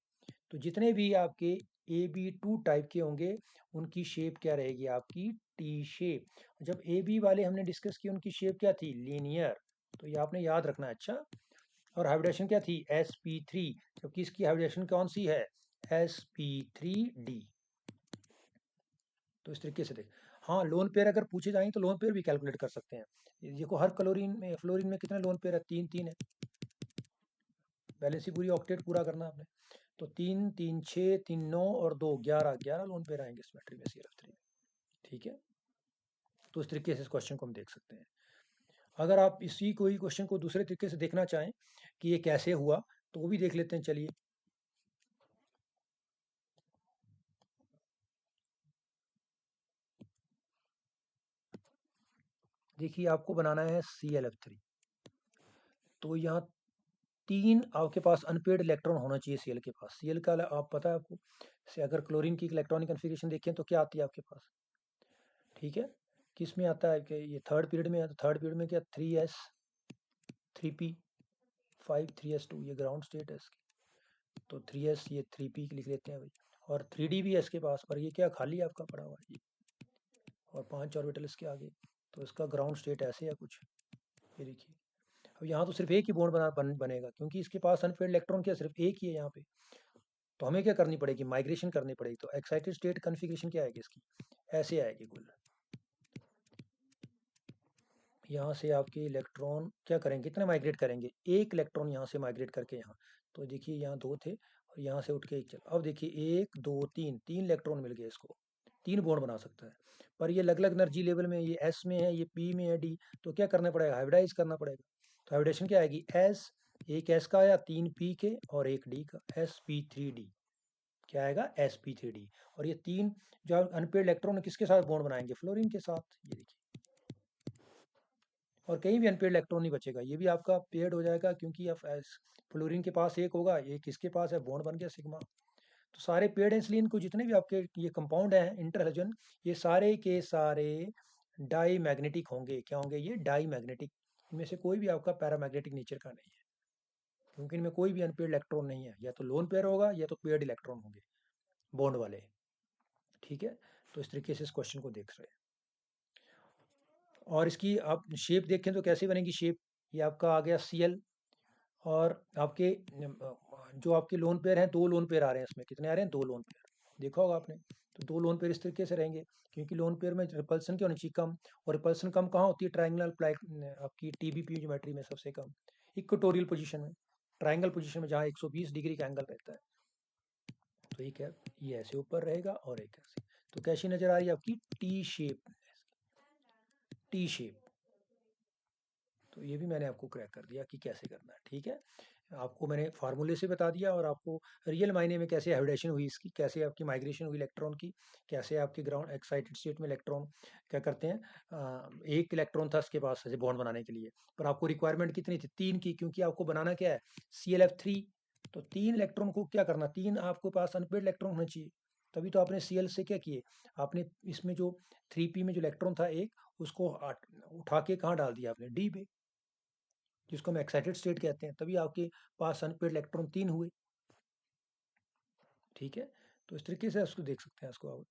तो जितने भी आपके AB2 टाइप के होंगे उनकी शेप क्या रहेगी आपकी, टी शेप। जब AB वाले हमने डिस्कस किए उनकी शेप क्या थी, लीनियर। तो ये आपने याद रखना है। अच्छा, और हाइब्रिडेशन क्या थी, sp3, जबकि इसकी हाइब्रिडेशन कौन सी है, sp3d। तो इस तरीके से देख, हाँ लोन पेयर अगर पूछे जाएंगे तो लोन पेयर भी कैलकुलेट कर सकते हैं। ये देखो हर क्लोरीन में, फ्लोरीन में कितने लोन पेयर है, 3 3 है। वैलेंसी पूरी ऑक्टेट पूरा करना है आपने। तो 3 3 6 3 9 और 2 11, 11 लोन पेयर आएंगे इस बैटरी में CL3 में। ठीक है, तो इस तरीके से इस क्वेश्चन को हम देख सकते हैं। अगर आप इसी कोई क्वेश्चन को दूसरे तरीके से देखना चाहें कि ये कैसे हुआ, तो वो भी देख लेते हैं, चलिए। देखिए आपको बनाना है ClF3। तो यहाँ 3 आपके पास अनपेड इलेक्ट्रॉन होना चाहिए Cl के पास। Cl का आप पता है आपको, से अगर क्लोरीन की इलेक्ट्रॉनिक कन्फिग्रेशन देखें तो क्या आती है आपके पास, ठीक है, किस में आता है कि ये थर्ड पीरियड में है। तो थर्ड पीरियड में क्या, 3s 3p 5 3s2, ये ग्राउंड स्टेट है इसकी। तो 3s, ये 3p लिख लेते हैं भाई। और 3d भी है इसके पास, पर ये क्या खाली आपका पड़ा हुआ है ये, और 5 ऑर्बिटल इसके आगे। तो इसका ग्राउंड स्टेट ऐसे है कुछ, ये देखिए। अब यहाँ तो सिर्फ एक ही बॉन्ड बनेगा, क्योंकि इसके पास अनपेड इलेक्ट्रॉन क्या सिर्फ एक ही है यहाँ पे। तो हमें क्या करनी पड़ेगी, माइग्रेशन करनी पड़ेगी। तो एक्साइटेड स्टेट कन्फिग्रेशन क्या आएगी इसकी, ऐसे आएगी कुल। यहाँ से आपके इलेक्ट्रॉन क्या करेंगे, कितने माइग्रेट करेंगे, एक इलेक्ट्रॉन यहाँ से माइग्रेट करके यहाँ। तो देखिए यहाँ 2 थे, और यहाँ से उठ के एक चल। अब देखिए 1 2 3, 3 इलेक्ट्रॉन मिल गए इसको, 3 बॉन्ड बना सकता है। पर ये अलग अलग एनर्जी लेवल में, ये S में है, ये P में है, D। तो क्या करना पड़ेगा, हाइब्रिडाइज करना पड़ेगा। तो हाइब्रिडेशन क्या आएगी, S, एक S का आया, 3P के और एक D का, sp3d। क्या आएगा, sp3d। और ये 3 जो अनपेड इलेक्ट्रॉन किसके साथ बॉन्ड बनाएंगे, फ्लोरीन के साथ, ये देखिए। और कहीं भी अनपेड इलेक्ट्रॉन नहीं बचेगा, ये भी आपका पेड हो जाएगा, क्योंकि अब फ्लोरीन के पास एक होगा, ये किसके पास है, बॉन्ड बन गया सिग्मा। तो सारे पेड हैं, इसलिए इनको जितने भी आपके ये कंपाउंड हैं इंटर हैलोजन, ये सारे के सारे डाई मैग्नेटिक होंगे। क्या होंगे ये? Diamagnetic. इनमें से कोई भी आपका पैरामैग्नेटिक नेचर का नहीं है, क्योंकि इनमें कोई भी अनपेयर्ड इलेक्ट्रॉन नहीं है, या तो लोन पेयर होगा या तो पेयर्ड इलेक्ट्रॉन होंगे, बॉन्ड वाले। ठीक है, तो इस तरीके से इस क्वेश्चन को देख रहे हैं। और इसकी आप शेप देखें तो कैसे बनेगी शेप? ये आपका आ गया Cl, और आपके जो आपके लोन पेयर हैं, 2 लोन पेयर आ रहे हैं इसमें। कितने आ रहे हैं? 2 लोन पेयर। देखा होगा आपने, तो 2 लोन पेयर इस तरीके से रहेंगे, क्योंकि लोन पेयर में रिपल्सन क्या होनी चाहिए? कम। और रिपल्सन कम कहाँ होती है? ट्राइंगल आपकी टीबीपी ज्योमेट्री में सबसे कम इक्वेटोरियल पोजीशन में, ट्राइंगल पोजीशन में, जहाँ 120 डिग्री का एंगल रहता है। तो एक है ये ऐसे ऊपर रहेगा और एक ऐसे, तो कैसी नजर आ रही है आपकी? T shape. T shape. तो ये भी मैंने आपको क्रैक कर दिया कि कैसे करना है। ठीक है, आपको मैंने फार्मूले से बता दिया, और आपको रियल मायने में कैसे हाइब्रिडेशन हुई इसकी, कैसे आपकी माइग्रेशन हुई इलेक्ट्रॉन की, कैसे आपके ग्राउंड एक्साइटेड स्टेट में इलेक्ट्रॉन क्या करते हैं। एक इलेक्ट्रॉन था इसके पास ऐसे बॉन्ड बनाने के लिए, पर आपको रिक्वायरमेंट कितनी थी? 3 की, क्योंकि आपको बनाना क्या है? ClF3। तो 3 इलेक्ट्रॉन को क्या करना? 3 आपके पास अनपेड इलेक्ट्रॉन होने चाहिए। तभी तो आपने Cl से क्या किए? आपने इसमें जो 3p में जो इलेक्ट्रॉन था एक, उसको उठा के कहाँ डाल दिया आपने? डी पे, जिसको हम एक्साइटेड स्टेट कहते हैं। तभी आपके पास अनपेड इलेक्ट्रॉन 3 हुए। ठीक है, तो इस तरीके से उसको देख सकते हैं इसको आप।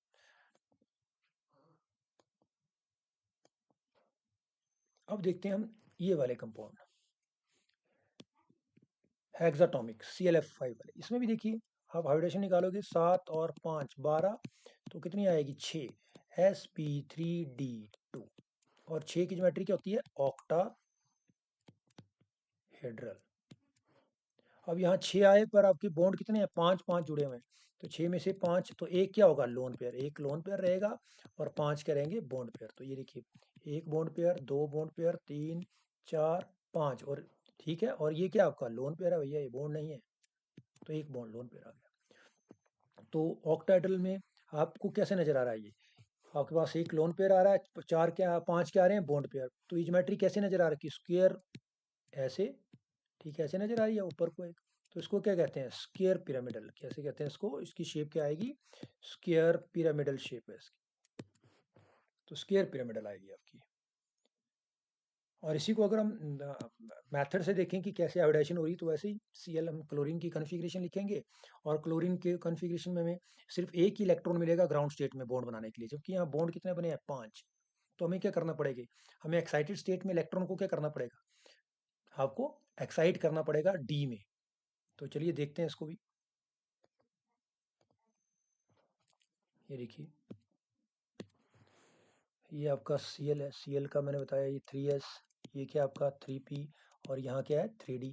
अब देखते हैं हम ये वाले कंपाउंड, हेक्साटॉमिक ClF5 वाले। इसमें भी देखिए, आप हाइब्रिडेशन निकालोगे 7 और 5 12, तो कितनी आएगी? 6 sp3d2। और 6 की ज्योमेट्री क्या होती है? ऑक्टाहेड्रल। अब यहाँ 6 आए, पर आपके बॉन्ड कितने हैं? 5 5 जुड़े हुए हैं। तो 6 में से 5, तो एक क्या होगा? Lone pair. एक लोन पेयर रहेगा, और 5 क्या रहेंगे? Bond pair. तो ये देखिए, एक बॉन्ड पेयर, 2 बॉन्ड पेयर, 3 4 5, और ठीक है, और ये क्या आपका? लोन पेयर है भैया, ये बॉन्ड नहीं है। तो एक बॉन्ड लोन पेयर आ गया। तो ऑक्टाहेड्रल में आपको कैसे नजर आ रहा है ये? आपके पास एक लोन पेयर आ रहा है, 4 क्या 5 क्या आ रहे हैं? Bond pair. तो ये ज्योमेट्री कैसे नजर आ रहा है? कि स्क्वायर ऐसे, ठीक है, ऐसे नजर आ रही है ऊपर को एक। तो इसको क्या कहते हैं? Square pyramidal. कैसे कहते हैं इसको? इसकी शेप क्या आएगी? स्क्वायर पिरामिडल शेप है इसकी। तो स्क्वायर पिरामिडल आएगी आपकी। और इसी को अगर हम मेथड से देखें कि कैसे हाइब्रिडेशन हो रही, तो वैसे ही Cl हम क्लोरीन की कॉन्फ़िगरेशन लिखेंगे, और क्लोरीन के कॉन्फ़िगरेशन में हमें सिर्फ एक ही इलेक्ट्रॉन मिलेगा ग्राउंड स्टेट में बॉन्ड बनाने के लिए, जबकि यहाँ बॉन्ड कितने बने हैं? 5। तो हमें क्या करना पड़ेगा? हमें एक्साइटेड स्टेट में इलेक्ट्रॉन को क्या करना पड़ेगा? आपको एक्साइट करना पड़ेगा डी में। तो चलिए देखते हैं इसको भी। ये देखिए, ये आपका Cl है। Cl का मैंने बताया ये 3s, ये क्या आपका 3p, और यहाँ क्या है? 3d।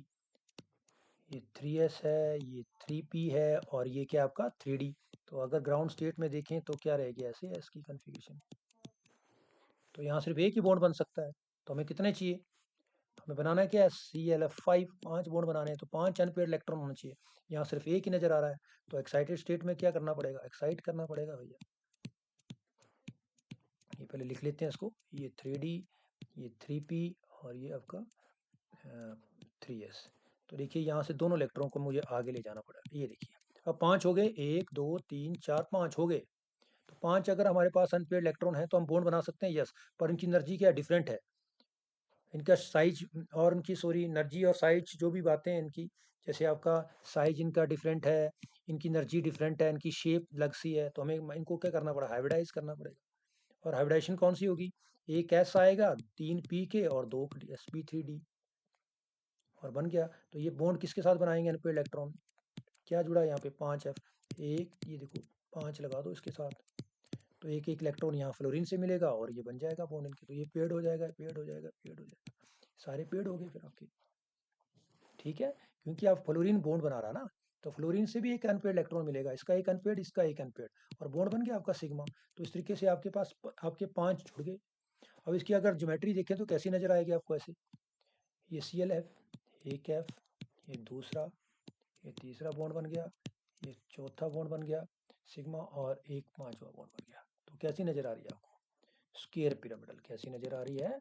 ये 3s है, ये 3p है, और ये क्या आपका 3d। तो अगर ग्राउंड स्टेट में देखें तो क्या रहेगी? ऐसे है इसकी कन्फिग्रेशन। तो यहाँ सिर्फ एक ही बॉन्ड बन सकता है। तो हमें कितने चाहिए? हमें बनाना है क्या है? ClF5, 5 बॉन्ड बनाने हैं, तो 5 अनपेयर्ड इलेक्ट्रॉन होना चाहिए। यहाँ सिर्फ एक ही नजर आ रहा है, तो एक्साइटेड स्टेट में क्या करना पड़ेगा? एक्साइट करना पड़ेगा भैया। ये पहले लिख लेते हैं इसको। ये 3d, ये 3p, और ये आपका 3s। तो देखिए, यहाँ से दोनों इलेक्ट्रॉन को मुझे आगे ले जाना पड़ा। ये देखिए, अब 5 हो गए, 1 2 3 4 5 हो गए। तो 5 अगर हमारे पास अनपेयर्ड इलेक्ट्रॉन है तो हम बॉन्ड बना सकते हैं, यस। पर इनकी एनर्जी क्या डिफरेंट है? इनका साइज, और इनकी सॉरी एनर्जी और साइज, जो भी बातें हैं इनकी, जैसे आपका साइज इनका डिफरेंट है, इनकी एनर्जी डिफरेंट है, इनकी शेप अलग सी है। तो हमें इनको क्या करना पड़ा? हाइब्रिडाइज करना पड़ेगा। और हाइब्रिडाइजेशन कौन सी होगी? एक एस आएगा, 3 पी के, और 2 sp3d, और बन गया। तो ये बॉन्ड किसके साथ बनाएंगे अनपेयर्ड इलेक्ट्रॉन? क्या जुड़ा है यहाँ पे? 5f। एक, ये देखो, 5 लगा दो इसके साथ, तो एक एक इलेक्ट्रॉन यहाँ फ्लोरीन से मिलेगा, और ये बन जाएगा बॉन्ड इनके। तो ये पेड हो जाएगा, पेड हो जाएगा, पेड हो जाएगा, सारे पेड हो गए फिर आपके। ठीक है, क्योंकि आप फ्लोरीन बॉन्ड बना रहा ना, तो फ्लोरीन से भी एक अनपेड इलेक्ट्रॉन मिलेगा, इसका एक अनपेड, इसका एक अनपेड, और बॉन्ड बन गया आपका सिग्मा। तो इस तरीके से आपके पास आपके 5 जुड़ गए। अब इसकी अगर ज्योमेट्री देखें तो कैसी नजर आएगी आपको? ऐसे, ये ClF, एक f, ये दूसरा, ये तीसरा बॉन्ड बन गया, ये चौथा बॉन्ड बन गया सिग्मा, और एक 5वां बॉन्ड बन गया। तो कैसी नजर आ रही है आपको? Square pyramidal. कैसी नजर आ रही है?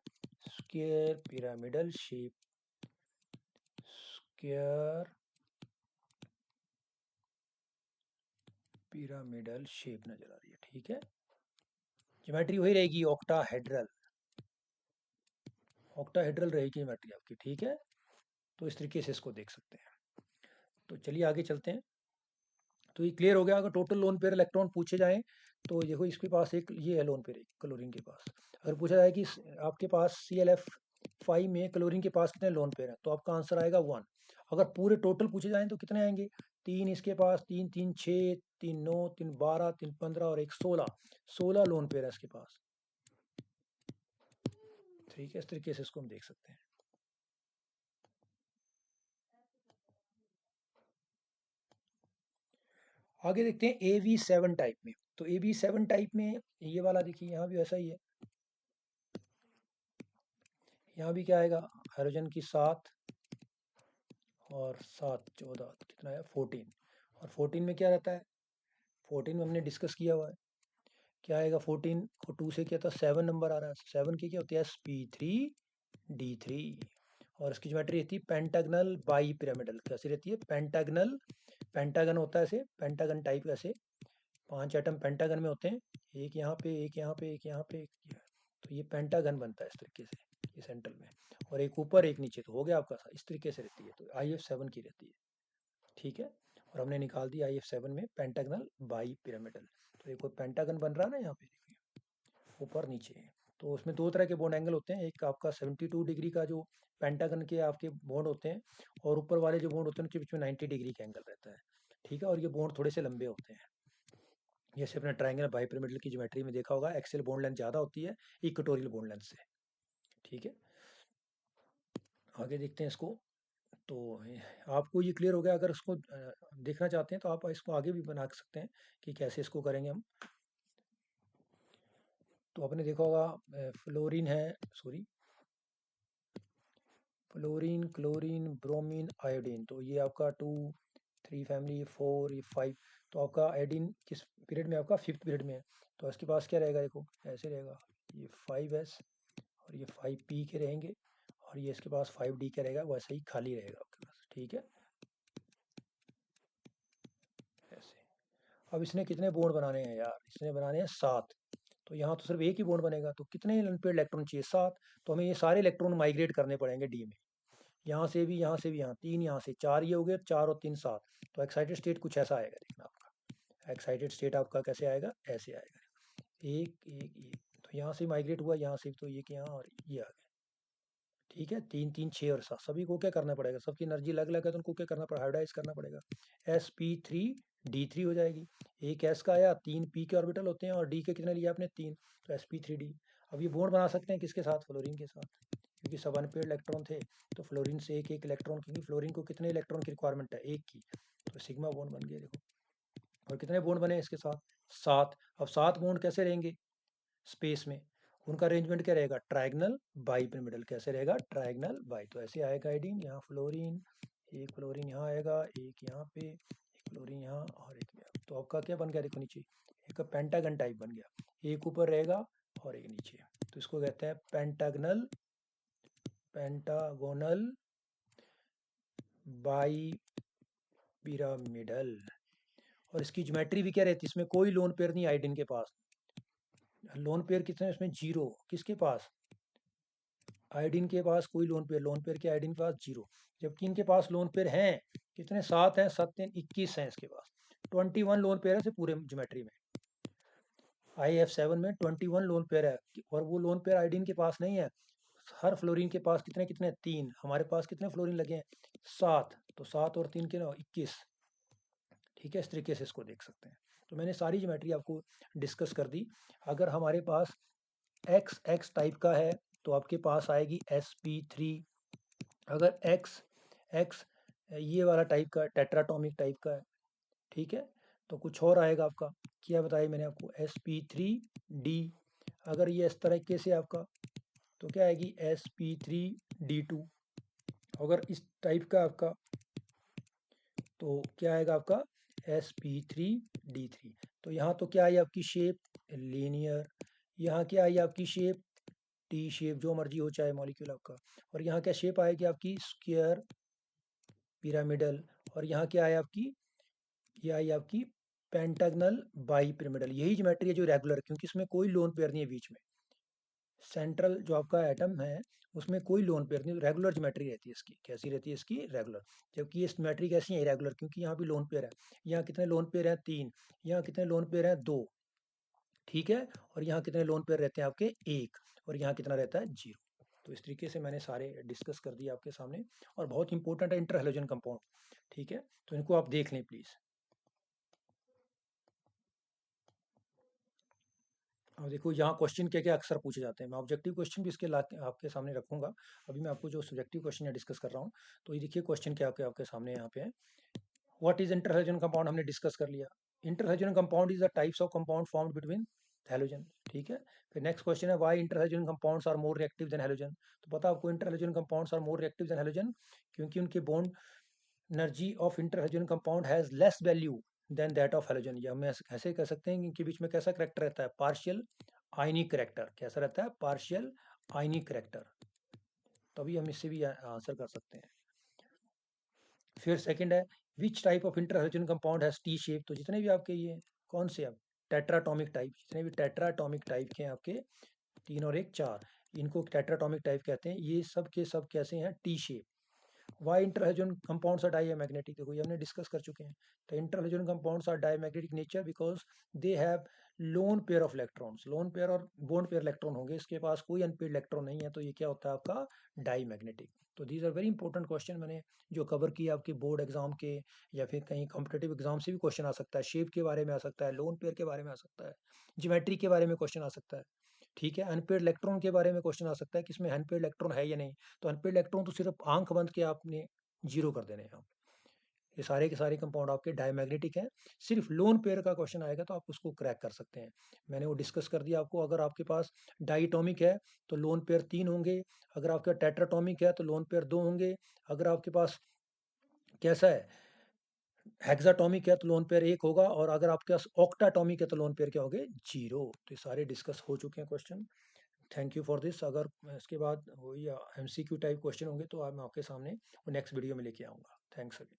Square pyramidal shape. Square pyramidal shape नजर आ रही है। ठीक है, ज्योमेट्री वही रहेगी, ऑक्टाहेड्रल। ऑक्टाहेड्रल रहेगी ज्योमेट्री आपकी, ठीक है। तो इस तरीके से इसको देख सकते हैं। तो चलिए आगे चलते हैं। तो ये क्लियर हो गया। अगर टोटल लोन पेयर इलेक्ट्रॉन पूछे जाएँ तो देखो इसके पास एक ये है लोन पेयर, एक क्लोरीन के पास। अगर पूछा जाए कि आपके पास ClF5 में क्लोरीन के पास कितने लोन पेयर हैं, तो आपका आंसर आएगा 1। अगर पूरे टोटल पूछे जाएँ तो कितने आएंगे? 3 इसके पास, 3 3 6, 3 9, 3 12, 3 15 और 1 16। 16 लोन पेयर है इसके पास, ठीक है। इस तरीके से इसको हम देख सकते हैं। आगे देखते हैं AV7 टाइप में। तो AV7 टाइप में ये वाला देखिए, यहाँ भी वैसा ही है। यहाँ भी क्या आएगा? हाइड्रोजन की 7 और 7 14 कितना है? 14। और 14 में क्या रहता है? 14 में हमने डिस्कस किया हुआ है। क्या आएगा? 14 को 2 से किया था, 7 नंबर आ रहा है। 7 की क्या होती है? sp3d3। और इसकी ज्योमेट्री रहती है पेंटागनल बाई पिरामिडल। कैसी रहती है? पेंटागनल। पेंटागन होता है ऐसे, पेंटागन टाइप ऐसे 5 एटम पेंटागन में होते हैं। एक यहाँ पे, एक यहाँ पे, एक यहाँ पे, एक यहाँ। तो ये पेंटागन बनता है इस तरीके से, ये सेंट्रल में। और एक ऊपर एक नीचे, तो हो गया आपका। इस तरीके से रहती है। तो IF7 की रहती है, ठीक है। और हमने निकाल दिया IF7 में पेंटागनल बाई पिरामिडल। तो एक पेंटागन बन रहा है ना यहाँ पे, देखिए ऊपर नीचे। तो उसमें दो तरह के बॉन्ड एंगल होते हैं। एक आपका 72 डिग्री का जो पेंटागन के आपके बॉन्ड होते हैं, और ऊपर वाले जो बॉन्ड होते हैं उनके बीच में 90 डिग्री का एंगल रहता है, ठीक है। और ये बॉन्ड थोड़े से लंबे होते हैं। जैसे अपने ट्रायंगल बाइपिरामिडल की ज्योमेट्री में देखा होगा, एक्सियल बॉन्ड लेंथ ज़्यादा होती है इक्वेटोरियल बॉन्ड लेंथ से, ठीक है। आगे देखते हैं इसको। तो आपको ये क्लियर हो गया। अगर इसको देखना चाहते हैं तो आप इसको आगे भी बना सकते हैं कि कैसे इसको करेंगे हम। तो आपने देखा होगा फ्लोरीन है, sorry, fluorine, chlorine, bromine, iodine. तो ये आपका 2 3 फैमिली, 4, ये 5। तो आपका आयोडीन किस पीरियड में? आपका 5th पीरियड में है। तो इसके पास क्या रहेगा? देखो ऐसे रहेगा, ये 5s और ये 5p के रहेंगे, और ये इसके पास 5d का रहेगा। वैसे ही खाली रहेगा आपके पास, ठीक है, ऐसे। अब इसने कितने बॉन्ड बनाने हैं यार? इसने बनाने हैं 7। तो यहाँ तो सिर्फ एक ही बॉन्ड बनेगा, तो कितने अनपेयर्ड इलेक्ट्रॉन चाहिए? 7। तो हमें ये सारे इलेक्ट्रॉन माइग्रेट करने पड़ेंगे डी में। यहाँ से भी, यहाँ से भी, यहाँ 3, यहाँ से 4, ये हो गए 4 और 3 7। तो एक्साइटेड स्टेट कुछ ऐसा आएगा, देखना आपका। एक्साइटेड स्टेट आपका कैसे आएगा? ऐसे आएगा, एक एक एक। तो यहाँ से माइग्रेट हुआ, यहाँ से तो ये कि यहाँ, और ये आ गया, ठीक है। 3 3 6 और 7, सभी को क्या करना पड़ेगा? सबकी एनर्जी अलग अलग है, तो उनको क्या करना पड़ेगा? हाइब्रिडाइज करना पड़ेगा। sp3d3 हो जाएगी। एक s का आया, 3 p के ऑर्बिटल होते हैं, और d के कितने लिया आपने? 3। तो sp3d। अब ये बॉन्ड बना सकते हैं किसके साथ? फ्लोरीन के साथ, क्योंकि सब अनपेयर्ड इलेक्ट्रॉन थे। तो फ्लोरीन से एक एक इलेक्ट्रॉन, क्योंकि फ्लोरीन को कितने इलेक्ट्रॉन की रिक्वायरमेंट है? एक की। तो सिग्मा बॉन्ड बन गया, देखो। और कितने बॉन्ड बने इसके साथ? 7। अब 7 बॉन्ड कैसे रहेंगे स्पेस में? उनका अरेंजमेंट क्या रहेगा? ट्रायगनल बाई पिरामिडल। कैसे रहेगा? ट्रायगनल बाई। तो ऐसे आएगा आयोडीन, यहाँ फ्लोरीन, एक फ्लोरीन यहाँ आएगा, एक यहाँ पे, एक फ्लोरीन यहाँ, और एक यहाँ। तो आपका क्या बन गया? देखो नीचे एक पेंटागन टाइप बन गया, एक ऊपर रहेगा और एक नीचे। तो इसको कहते हैं पेंटागनल, पेंटागोनल बाई पिरामिडल। और इसकी ज्योमेट्री भी क्या रहती है? इसमें कोई लोन पेयर नहीं आयोडीन के पास। लोन पेयर कितने? इसमें 0। किसके पास? आयोडीन के पास कोई लोन पेयर, लोन पेयर के आयोडीन के पास 0। जबकि इनके पास लोन पेयर हैं कितने? 7 हैं, 7 3 21 हैं इसके पास। 21 लोन पेयर है इसे पूरे ज्योमेट्री में। IF7 में 21 लोन पेयर है, और वो लोन पेयर आयोडीन के पास नहीं है। हर फ्लोरीन के पास कितने कितने? 3। हमारे पास कितने फ्लोरीन लगे हैं? 7। तो 7 और 3 के ना 21, ठीक है। इस तरीके से इसको देख सकते हैं। तो मैंने सारी ज्योमेट्री आपको डिस्कस कर दी। अगर हमारे पास एक्स टाइप का है तो आपके पास आएगी sp3। अगर एक्स एक्स ये वाला टाइप का टेट्राटॉमिक टाइप का है, ठीक है, तो कुछ और आएगा आपका। क्या बताया मैंने आपको? sp3d। अगर ये इस तरीके से आपका, तो क्या आएगी? sp3d2। अगर इस टाइप का आपका, तो क्या आएगा आपका? sp3d3। तो यहाँ तो क्या आई आपकी शेप? लीनियर। यहाँ क्या आई आपकी शेप? टी शेप, जो मर्जी हो चाहे मॉलिक्यूल आपका। और यहाँ क्या शेप आएगी आपकी? Square pyramidal. और यहाँ क्या है आपकी? ये आई आपकी पेंटागनल बाई पिरामिडल। यही ज्योमेट्री है जो रेगुलर, क्योंकि इसमें कोई लोन पेयर नहीं है बीच में। सेंट्रल जो आपका एटम है उसमें कोई लोन पेयर नहीं, रेगुलर ज्योमेट्री रहती है इसकी। कैसी रहती है इसकी? रेगुलर। जबकि ये ज्योमेट्री कैसी है? इरेगुलर, क्योंकि यहाँ भी लोन पेयर है। यहाँ कितने लोन पेयर हैं? 3। यहाँ कितने लोन पेयर हैं? 2। ठीक है। और यहाँ कितने लोन पेयर रहते हैं आपके? 1। और यहाँ कितना रहता है? 0। तो इस तरीके से मैंने सारे डिस्कस कर दिए आपके सामने, और बहुत इंपॉर्टेंट है इंटर हैलोजन कंपाउंड। ठीक है, तो इनको आप देख लें प्लीज। और देखो यहाँ क्वेश्चन क्या क्या अक्सर पूछे जाते हैं, मैं ऑब्जेक्टिव क्वेश्चन भी इसके आपके सामने रखूंगा। अभी मैं आपको जो सब्जेक्टिव क्वेश्चन डिस्कस कर रहा हूँ, तो ये देखिए क्वेश्चन क्या क्या आपके सामने यहाँ पे है। What is interhalogen compound, हमने डिस्कस कर लिया। Interhalogen compound is the types of compound formed between halogen. ठीक है। फिर नेक्स्ट क्वेश्चन है why interhalogen compounds are more reactive than halogen. तो पता आपको interhalogen compounds are more reactive than halogen, क्योंकि उनके bond energy of interhalogen compound has less value than that of halogen. या हम ऐसे कह सकते हैं कि इनके बीच में कैसा करेक्टर रहता है? पार्शियल आयनिक करेक्टर। कैसा रहता है? पार्शियल आयनिक करेक्टर। तभी हम इससे भी आंसर कर सकते हैं। फिर सेकंड है which type of interhalogen compound has T shape. तो जितने भी आपके ये कौन से अब टेट्राटॉमिक टाइप, जितने भी टेट्राटॉमिक टाइप के हैं आपके 3 और 1 4, इनको टेट्राटॉमिक टाइप कहते हैं। ये सब के सब कैसे हैं? T shape. Why interhalogen compounds are diamagnetic, देखो ये हमने डिस्कस कर चुके हैं। तो interhalogen compounds are diamagnetic nature because they have lone pair of electrons. Lone pair और बॉन्ड पेयर इलेक्ट्रॉन होंगे, इसके पास कोई अनपेयर्ड इलेक्ट्रॉन नहीं है, तो ये क्या होता है आपका? डाईमैग्नेटिक। तो these are very important question मैंने जो कवर किया आपके बोर्ड एग्जाम के, या फिर कहीं कॉम्पिटेटिव एग्जाम से भी क्वेश्चन आ सकता है। शेप के बारे में आ सकता है, लोन पेयर के बारे में आ सकता है, ज्योमेट्री के बारे में क्वेश्चन आ सकता है। ठीक है। अनपेयर्ड इलेक्ट्रॉन के बारे में क्वेश्चन आ सकता है कि इसमें अनपेयर्ड इलेक्ट्रॉन है या नहीं। तो अनपेयर्ड इलेक्ट्रॉन तो सिर्फ आंख बंद के आपने जीरो कर देने हैं आप। ये सारे के सारे कंपाउंड आपके डायमैग्नेटिक हैं। सिर्फ लोन पेयर का क्वेश्चन आएगा तो आप उसको क्रैक कर सकते हैं। मैंने वो डिस्कस कर दिया आपको। अगर आपके पास डाइटोमिक है तो लोन पेयर 3 होंगे। अगर आपका टेट्राटोमिक है तो लोन पेयर 2 होंगे। अगर आपके पास कैसा है, हेक्साटोमिक है तो लोन पेयर 1 होगा। और अगर आपके पास ऑक्टाटोमिक है तो लोन पेयर क्या होंगे? 0। तो ये सारे डिस्कस हो चुके हैं question. Thank you for this. अगर इसके बाद वही एमसीक्यू टाइप क्वेश्चन होंगे तो मैं आपके सामने वो नेक्स्ट वीडियो में लेके आऊँगा। Thanks again.